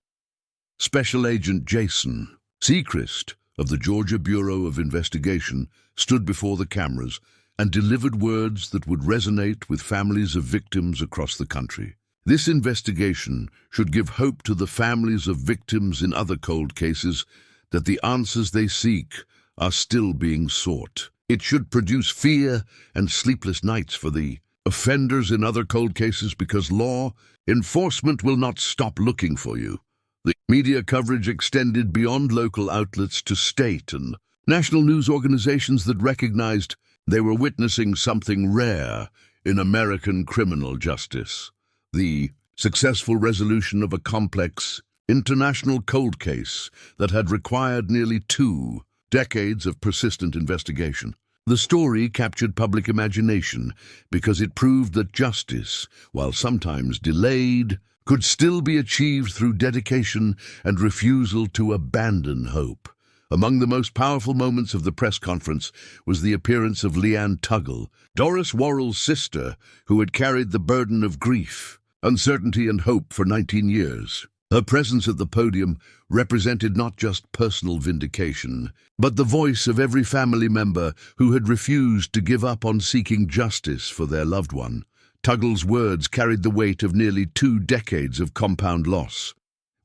Special Agent Jason Sechrist of the Georgia Bureau of Investigation stood before the cameras and delivered words that would resonate with families of victims across the country. This investigation should give hope to the families of victims in other cold cases that the answers they seek are still being sought. It should produce fear and sleepless nights for the offenders in other cold cases, because law enforcement will not stop looking for you. The media coverage extended beyond local outlets to state and national news organizations that recognized they were witnessing something rare in American criminal justice: the successful resolution of a complex international cold case that had required nearly 2 decades of persistent investigation. The story captured public imagination because it proved that justice, while sometimes delayed, could still be achieved through dedication and refusal to abandon hope. Among the most powerful moments of the press conference was the appearance of Leanne Tuggle, Doris Worrell's sister, who had carried the burden of grief, uncertainty, and hope for 19 years. Her presence at the podium represented not just personal vindication, but the voice of every family member who had refused to give up on seeking justice for their loved one. Tuggle's words carried the weight of nearly 2 decades of compound loss.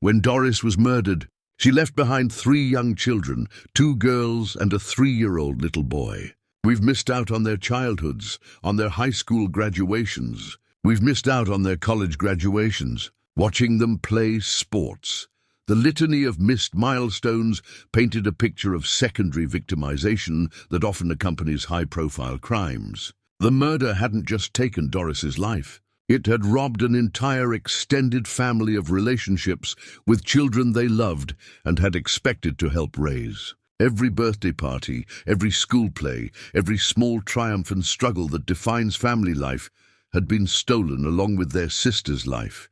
When Doris was murdered, she left behind 3 young children, 2 girls and a 3-year-old little boy. We've missed out on their childhoods, on their high school graduations. We've missed out on their college graduations, watching them play sports. The litany of missed milestones painted a picture of secondary victimization that often accompanies high-profile crimes. The murder hadn't just taken Doris's life. It had robbed an entire extended family of relationships with children they loved and had expected to help raise. Every birthday party, every school play, every small triumph and struggle that defines family life had been stolen along with their sister's life.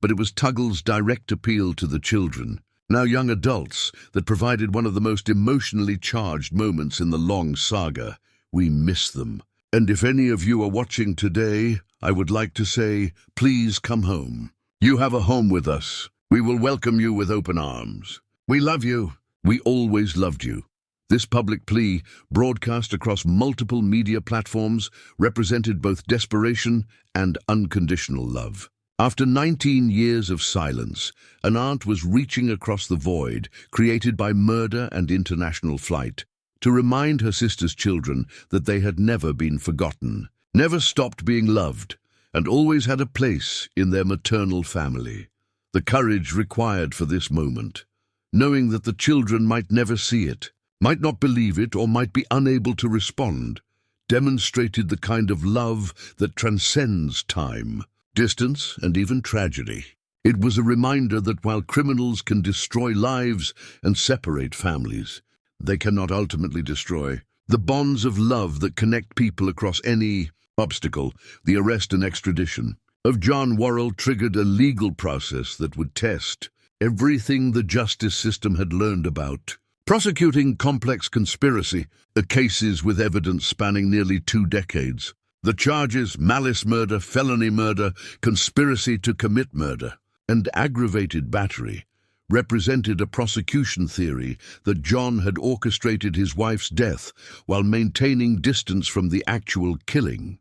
But it was Tuggle's direct appeal to the children, now young adults, that provided one of the most emotionally charged moments in the long saga. We miss them. And if any of you are watching today, I would like to say, please come home. You have a home with us. We will welcome you with open arms. We love you. We always loved you. This public plea, broadcast across multiple media platforms, represented both desperation and unconditional love. After 19 years of silence, an aunt was reaching across the void created by murder and international flight to remind her sister's children that they had never been forgotten, never stopped being loved, and always had a place in their maternal family. The courage required for this moment, knowing that the children might never see it, might not believe it, or might be unable to respond, demonstrated the kind of love that transcends time, distance, and even tragedy. It was a reminder that while criminals can destroy lives and separate families, they cannot ultimately destroy the bonds of love that connect people across any obstacle. The arrest and extradition of John Worrell triggered a legal process that would test everything the justice system had learned about prosecuting complex conspiracy cases with evidence spanning nearly 2 decades. The charges: malice murder, felony murder, conspiracy to commit murder, and aggravated battery, represented a prosecution theory that John had orchestrated his wife's death while maintaining distance from the actual killing.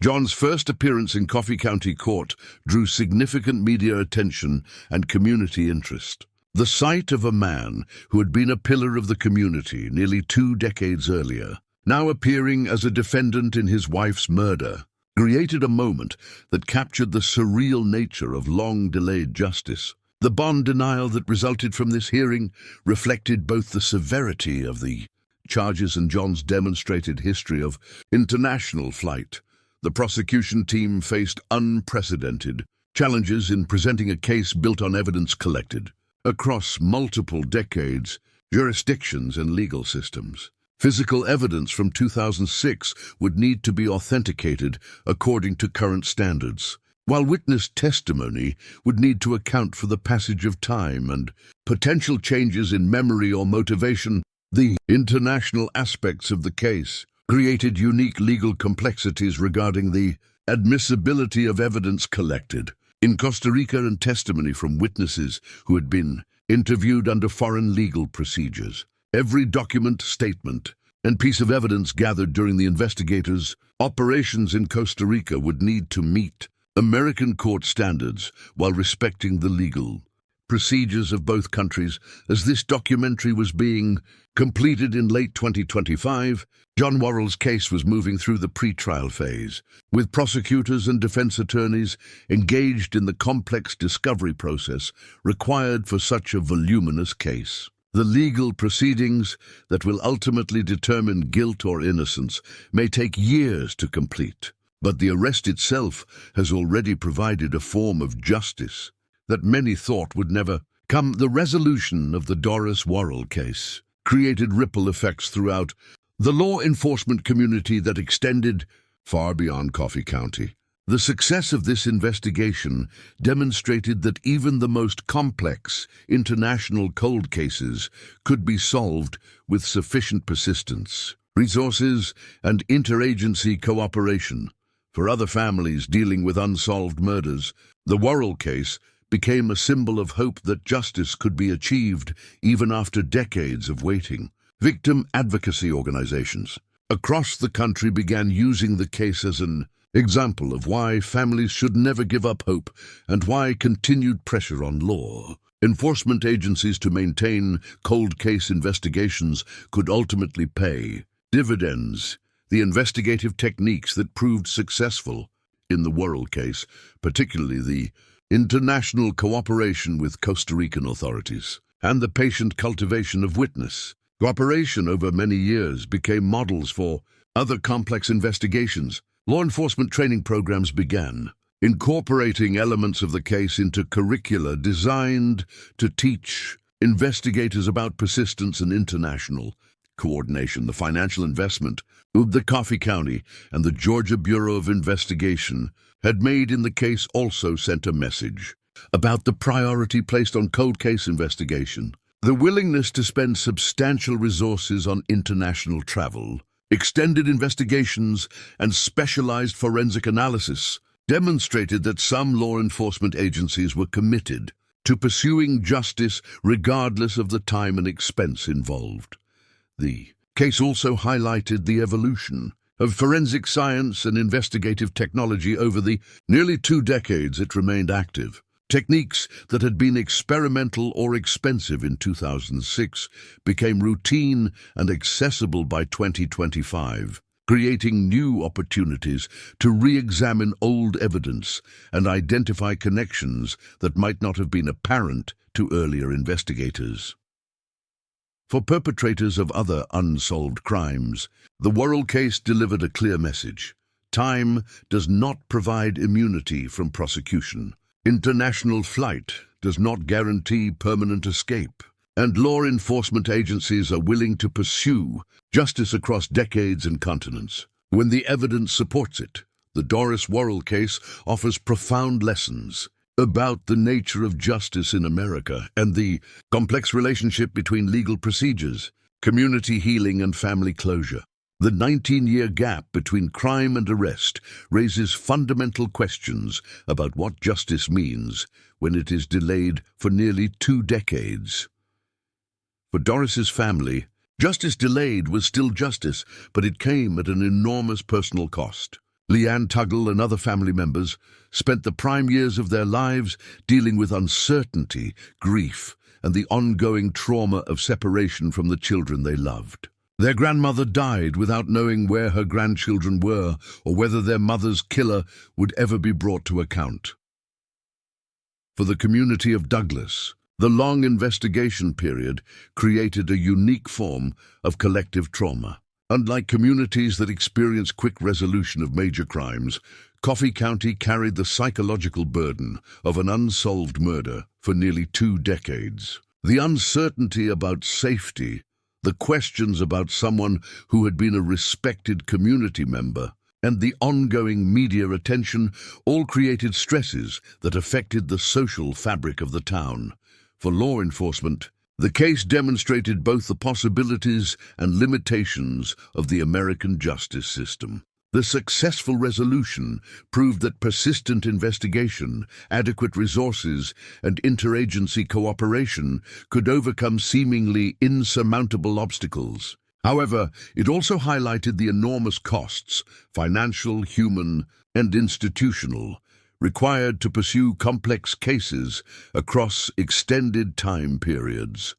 John's first appearance in Coffee County Court drew significant media attention and community interest. The sight of a man who had been a pillar of the community nearly 2 decades earlier, now appearing as a defendant in his wife's murder, created a moment that captured the surreal nature of long-delayed justice. The bond denial that resulted from this hearing reflected both the severity of the charges and John's demonstrated history of international flight. The prosecution team faced unprecedented challenges in presenting a case built on evidence collected across multiple decades, jurisdictions, and legal systems. Physical evidence from 2006 would need to be authenticated according to current standards, while witness testimony would need to account for the passage of time and potential changes in memory or motivation. The international aspects of the case created unique legal complexities regarding the admissibility of evidence collected in Costa Rica and testimony from witnesses who had been interviewed under foreign legal procedures. Every document, statement, and piece of evidence gathered during the investigators' operations in Costa Rica would need to meet American court standards while respecting the legal procedures of both countries. As this documentary was being completed in late 2025, John Worrell's case was moving through the pre-trial phase, with prosecutors and defense attorneys engaged in the complex discovery process required for such a voluminous case. The legal proceedings that will ultimately determine guilt or innocence may take years to complete, but the arrest itself has already provided a form of justice that many thought would never come. The resolution of the Doris Worrell case created ripple effects throughout the law enforcement community that extended far beyond Coffee County. The success of this investigation demonstrated that even the most complex international cold cases could be solved with sufficient persistence, resources, and interagency cooperation. For other families dealing with unsolved murders, the Worrell case became a symbol of hope that justice could be achieved even after decades of waiting. Victim advocacy organizations across the country began using the case as an example of why families should never give up hope and why continued pressure on law enforcement agencies to maintain cold case investigations could ultimately pay dividends. The investigative techniques that proved successful in the Worrell case, particularly the international cooperation with Costa Rican authorities and the patient cultivation of witness. Cooperation over many years became models for other complex investigations. Law enforcement training programs began, incorporating elements of the case into curricula designed to teach investigators about persistence and international coordination. The financial investment the Coffee County and the Georgia Bureau of Investigation had made in the case also sent a message about the priority placed on cold case investigation. The willingness to spend substantial resources on international travel, extended investigations, and specialized forensic analysis demonstrated that some law enforcement agencies were committed to pursuing justice regardless of the time and expense involved. The case also highlighted the evolution of forensic science and investigative technology over the nearly 2 decades it remained active. Techniques that had been experimental or expensive in 2006 became routine and accessible by 2025, creating new opportunities to re-examine old evidence and identify connections that might not have been apparent to earlier investigators. For perpetrators of other unsolved crimes, the Worrell case delivered a clear message. Time does not provide immunity from prosecution. International flight does not guarantee permanent escape, and law enforcement agencies are willing to pursue justice across decades and continents when the evidence supports it. The Doris Worrell case offers profound lessons about the nature of justice in America and the complex relationship between legal procedures, community healing, and family closure. The 19-year gap between crime and arrest raises fundamental questions about what justice means when it is delayed for nearly 2 decades. For Doris's family, justice delayed was still justice, but it came at an enormous personal cost. Leanne Tuggle and other family members spent the prime years of their lives dealing with uncertainty, grief, and the ongoing trauma of separation from the children they loved. Their grandmother died without knowing where her grandchildren were or whether their mother's killer would ever be brought to account. For the community of Douglas, the long investigation period created a unique form of collective trauma. Unlike communities that experience quick resolution of major crimes, Coffee County carried the psychological burden of an unsolved murder for nearly 2 decades. The uncertainty about safety, the questions about someone who had been a respected community member, and the ongoing media attention all created stresses that affected the social fabric of the town. For law enforcement, the case demonstrated both the possibilities and limitations of the American justice system. The successful resolution proved that persistent investigation, adequate resources, and interagency cooperation could overcome seemingly insurmountable obstacles. However, it also highlighted the enormous costs, financial, human, and institutional, required to pursue complex cases across extended time periods.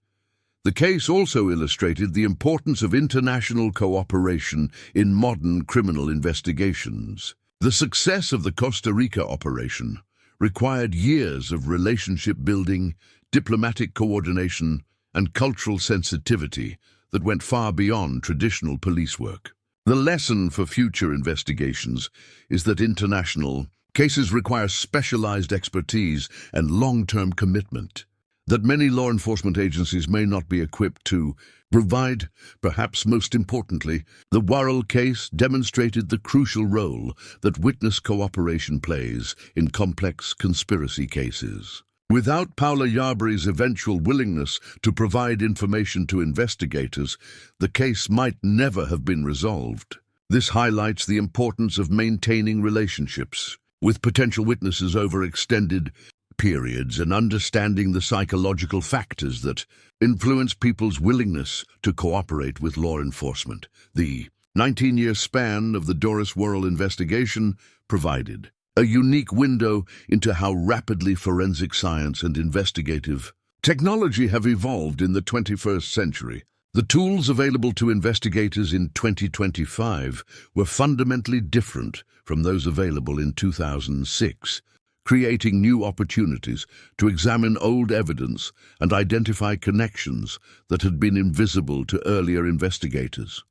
The case also illustrated the importance of international cooperation in modern criminal investigations. The success of the Costa Rica operation required years of relationship building, diplomatic coordination, and cultural sensitivity that went far beyond traditional police work. The lesson for future investigations is that international cases require specialized expertise and long-term commitment that many law enforcement agencies may not be equipped to provide. Perhaps most importantly, the Worrell case demonstrated the crucial role that witness cooperation plays in complex conspiracy cases. Without Paula Yarbury's eventual willingness to provide information to investigators, the case might never have been resolved. This highlights the importance of maintaining relationships with potential witnesses over extended periods and understanding the psychological factors that influence people's willingness to cooperate with law enforcement. The 19-year span of the Doris Worrell investigation provided a unique window into how rapidly forensic science and investigative technology have evolved in the 21st century. The tools available to investigators in 2025 were fundamentally different from those available in 2006, creating new opportunities to examine old evidence and identify connections that had been invisible to earlier investigators.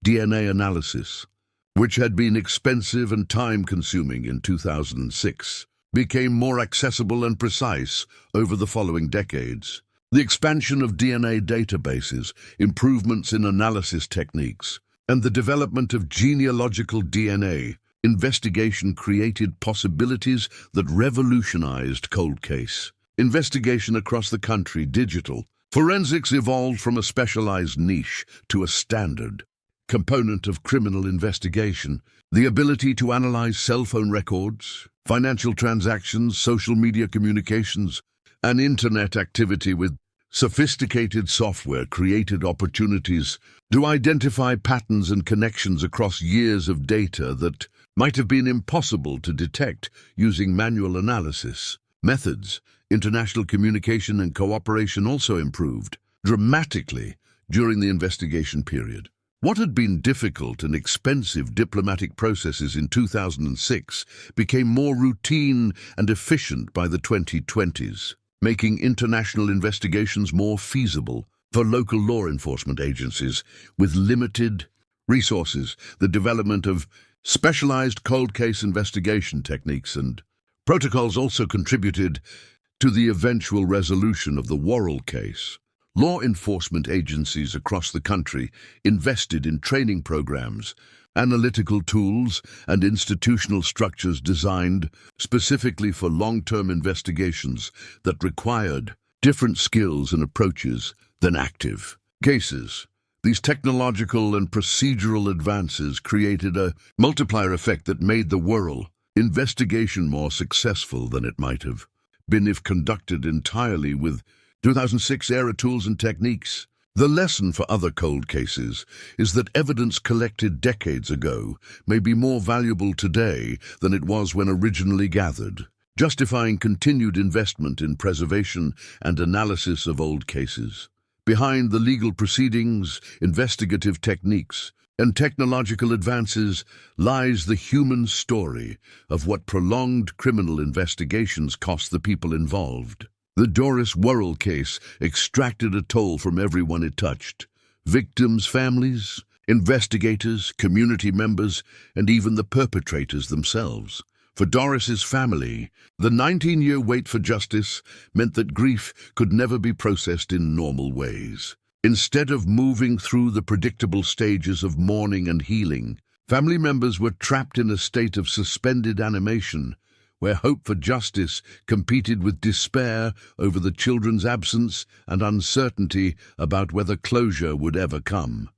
DNA analysis, which had been expensive and time-consuming in 2006, became more accessible and precise over the following decades. The expansion of DNA databases, improvements in analysis techniques, and the development of genealogical DNA investigation created possibilities that revolutionized cold case investigation across the country. Digital forensics evolved from a specialized niche to a standard component of criminal investigation. The ability to analyze cell phone records, financial transactions, social media communications, and internet activity with sophisticated software created opportunities to identify patterns and connections across years of data that might have been impossible to detect using manual analysis methods. International communication and cooperation also improved dramatically during the investigation period. What had been difficult and expensive diplomatic processes in 2006 became more routine and efficient by the 2020s, making international investigations more feasible for local law enforcement agencies with limited resources. The development of specialized cold case investigation techniques and protocols also contributed to the eventual resolution of the Worrell case. Law enforcement agencies across the country invested in training programs, analytical tools, and institutional structures designed specifically for long-term investigations that required different skills and approaches than active cases. These technological and procedural advances created a multiplier effect that made the Worrell investigation more successful than it might have been if conducted entirely with 2006-era tools and techniques. The lesson for other cold cases is that evidence collected decades ago may be more valuable today than it was when originally gathered, justifying continued investment in preservation and analysis of old cases. Behind the legal proceedings, investigative techniques, and technological advances lies the human story of what prolonged criminal investigations cost the people involved. The Doris Worrell case extracted a toll from everyone it touched: victims' families, investigators, community members, and even the perpetrators themselves. For Doris's family, the 19-year wait for justice meant that grief could never be processed in normal ways. Instead of moving through the predictable stages of mourning and healing, family members were trapped in a state of suspended animation, where hope for justice competed with despair over the children's absence and uncertainty about whether closure would ever come.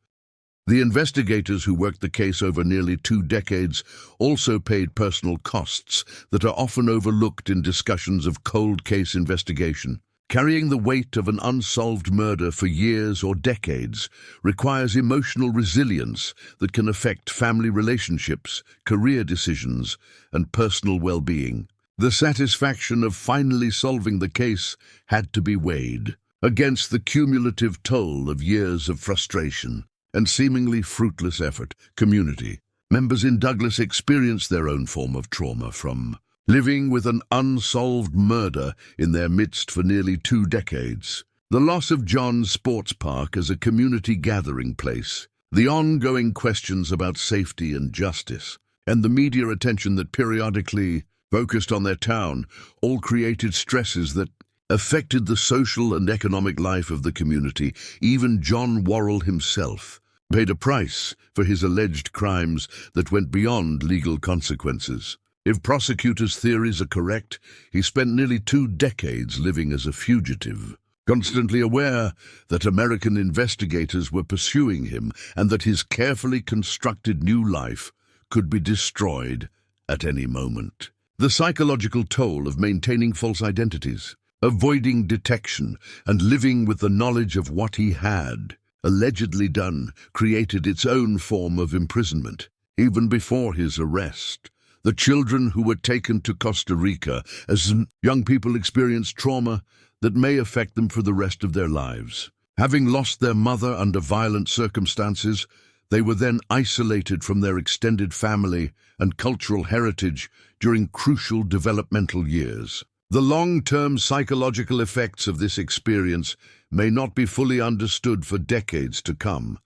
The investigators who worked the case over nearly 2 decades also paid personal costs that are often overlooked in discussions of cold case investigation. Carrying the weight of an unsolved murder for years or decades requires emotional resilience that can affect family relationships, career decisions, and personal well-being. The satisfaction of finally solving the case had to be weighed against the cumulative toll of years of frustration and seemingly fruitless effort. Community members in Douglas experienced their own form of trauma from living with an unsolved murder in their midst for nearly 2 decades. The loss of John's Sports Park as a community gathering place, the ongoing questions about safety and justice, and the media attention that periodically focused on their town all created stresses that affected the social and economic life of the community. Even John Worrell himself paid a price for his alleged crimes that went beyond legal consequences. If prosecutors' theories are correct, he spent nearly 2 decades living as a fugitive, constantly aware that American investigators were pursuing him and that his carefully constructed new life could be destroyed at any moment. The psychological toll of maintaining false identities, avoiding detection, and living with the knowledge of what he had allegedly done created its own form of imprisonment. Even before his arrest, the children who were taken to Costa Rica as young people experienced trauma that may affect them for the rest of their lives. Having lost their mother under violent circumstances, they were then isolated from their extended family and cultural heritage during crucial developmental years. The long-term psychological effects of this experience may not be fully understood for decades to come.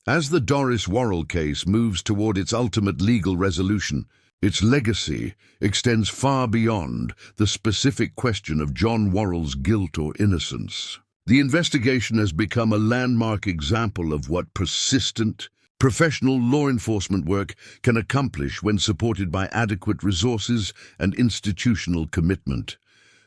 As the Doris Worrell case moves toward its ultimate legal resolution, its legacy extends far beyond the specific question of John Worrell's guilt or innocence. The investigation has become a landmark example of what persistent, professional law enforcement work can accomplish when supported by adequate resources and institutional commitment.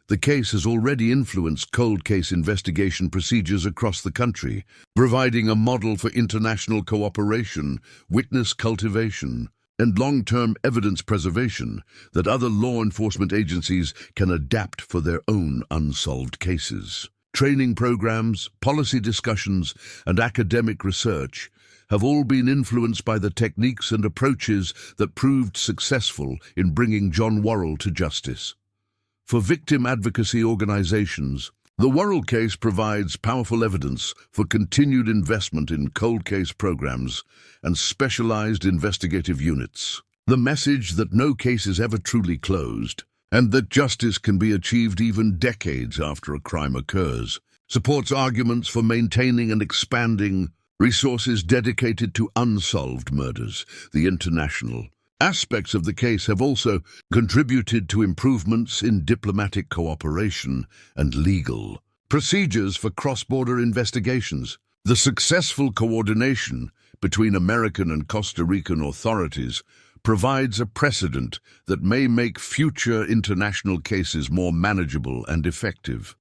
The case has already influenced cold case investigation procedures across the country, providing a model for international cooperation, witness cultivation, and long-term evidence preservation that other law enforcement agencies can adapt for their own unsolved cases. Training programs, policy discussions, and academic research have all been influenced by the techniques and approaches that proved successful in bringing John Worrell to justice. For victim advocacy organizations, the Worrell case provides powerful evidence for continued investment in cold case programs and specialized investigative units. The message that no case is ever truly closed, and that justice can be achieved even decades after a crime occurs, supports arguments for maintaining and expanding resources dedicated to unsolved murders. The international aspects of the case have also contributed to improvements in diplomatic cooperation and legal procedures for cross-border investigations. The successful coordination between American and Costa Rican authorities provides a precedent that may make future international cases more manageable and effective.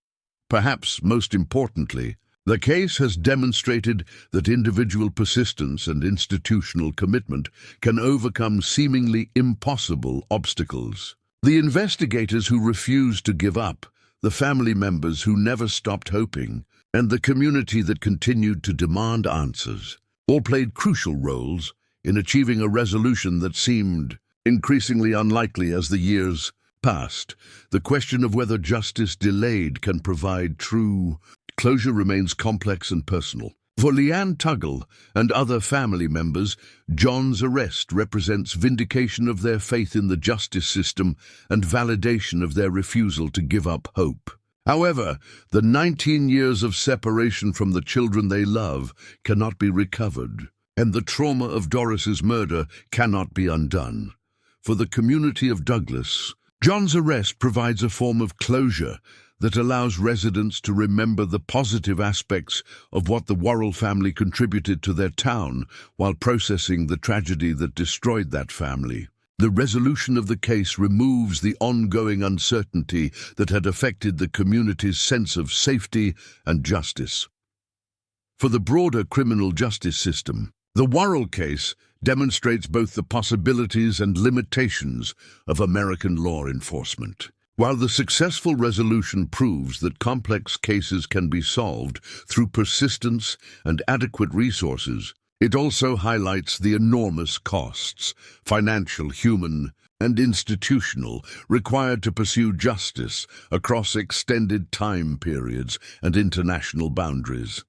Perhaps most importantly, the case has demonstrated that individual persistence and institutional commitment can overcome seemingly impossible obstacles. The investigators who refused to give up, the family members who never stopped hoping, and the community that continued to demand answers, all played crucial roles in achieving a resolution that seemed increasingly unlikely as the years passed. The question of whether justice delayed can provide true closure remains complex and personal. For Leanne Tuggle and other family members, John's arrest represents vindication of their faith in the justice system and validation of their refusal to give up hope. However, the 19 years of separation from the children they love cannot be recovered, and the trauma of Doris's murder cannot be undone. For the community of Douglas, John's arrest provides a form of closure that allows residents to remember the positive aspects of what the Worrell family contributed to their town while processing the tragedy that destroyed that family. The resolution of the case removes the ongoing uncertainty that had affected the community's sense of safety and justice. For the broader criminal justice system, the Worrell case demonstrates both the possibilities and limitations of American law enforcement. While the successful resolution proves that complex cases can be solved through persistence and adequate resources, it also highlights the enormous costs, financial, human, and institutional, required to pursue justice across extended time periods and international boundaries.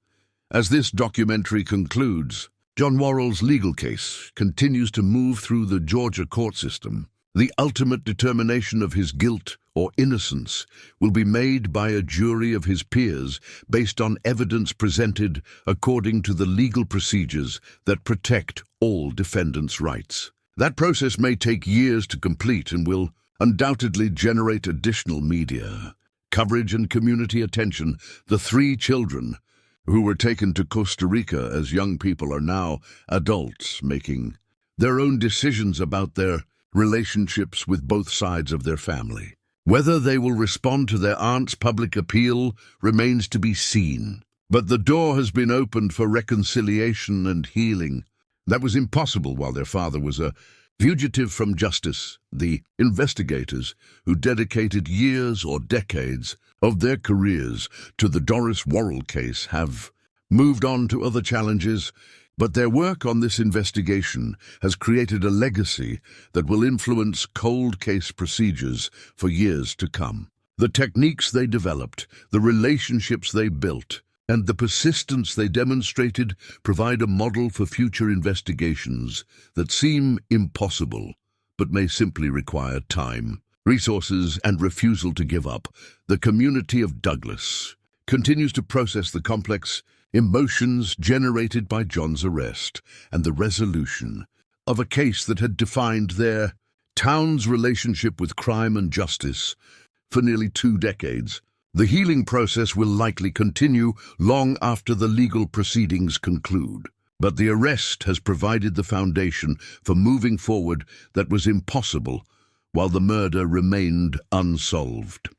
As this documentary concludes, John Worrell's legal case continues to move through the Georgia court system. The ultimate determination of his guilt or innocence will be made by a jury of his peers based on evidence presented according to the legal procedures that protect all defendants' rights. That process may take years to complete and will undoubtedly generate additional media coverage and community attention. The 3 children who were taken to Costa Rica as young people are now adults making their own decisions about their relationships with both sides of their family. Whether they will respond to their aunt's public appeal remains to be seen. But the door has been opened for reconciliation and healing. That was impossible while their father was a fugitive from justice. The investigators, who dedicated years or decades of their careers to the Doris Worrell case, have moved on to other challenges, but their work on this investigation has created a legacy that will influence cold case procedures for years to come. The techniques they developed, the relationships they built, and the persistence they demonstrated provide a model for future investigations that seem impossible, but may simply require time, resources, and refusal to give up. The community of Douglas continues to process the complex emotions generated by John's arrest and the resolution of a case that had defined their town's relationship with crime and justice for nearly 2 decades. The healing process will likely continue long after the legal proceedings conclude, but the arrest has provided the foundation for moving forward that was impossible while the murder remained unsolved.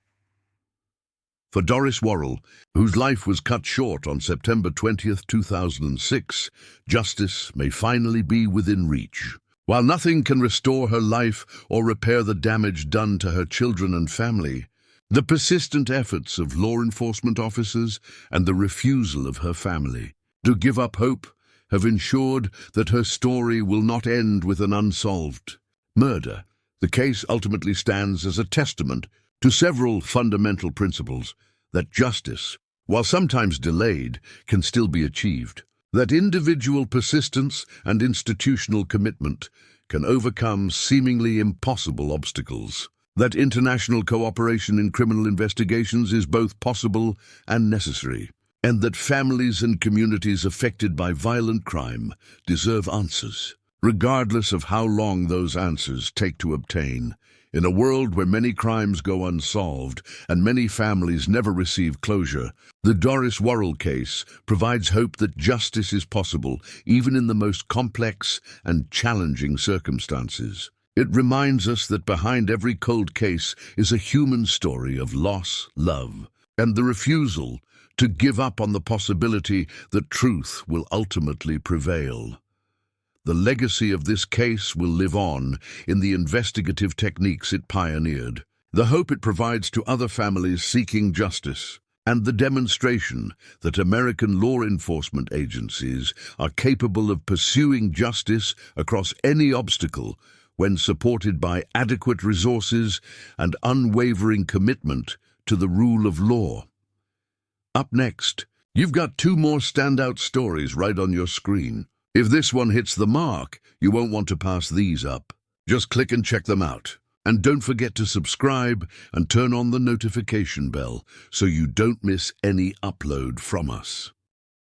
For Doris Worrell, whose life was cut short on September 20th, 2006, justice may finally be within reach. While nothing can restore her life or repair the damage done to her children and family, the persistent efforts of law enforcement officers and the refusal of her family to give up hope have ensured that her story will not end with an unsolved murder. The case ultimately stands as a testament to several fundamental principles: that justice, while sometimes delayed, can still be achieved; that individual persistence and institutional commitment can overcome seemingly impossible obstacles; that international cooperation in criminal investigations is both possible and necessary; and that families and communities affected by violent crime deserve answers, regardless of how long those answers take to obtain. In a world where many crimes go unsolved and many families never receive closure, the Doris Worrell case provides hope that justice is possible even in the most complex and challenging circumstances. It reminds us that behind every cold case is a human story of loss, love, and the refusal to give up on the possibility that truth will ultimately prevail. The legacy of this case will live on in the investigative techniques it pioneered, the hope it provides to other families seeking justice, and the demonstration that American law enforcement agencies are capable of pursuing justice across any obstacle when supported by adequate resources and unwavering commitment to the rule of law. Up next, you've got 2 more standout stories right on your screen. If this one hits the mark, you won't want to pass these up. Just click and check them out. And don't forget to subscribe and turn on the notification bell so you don't miss any upload from us.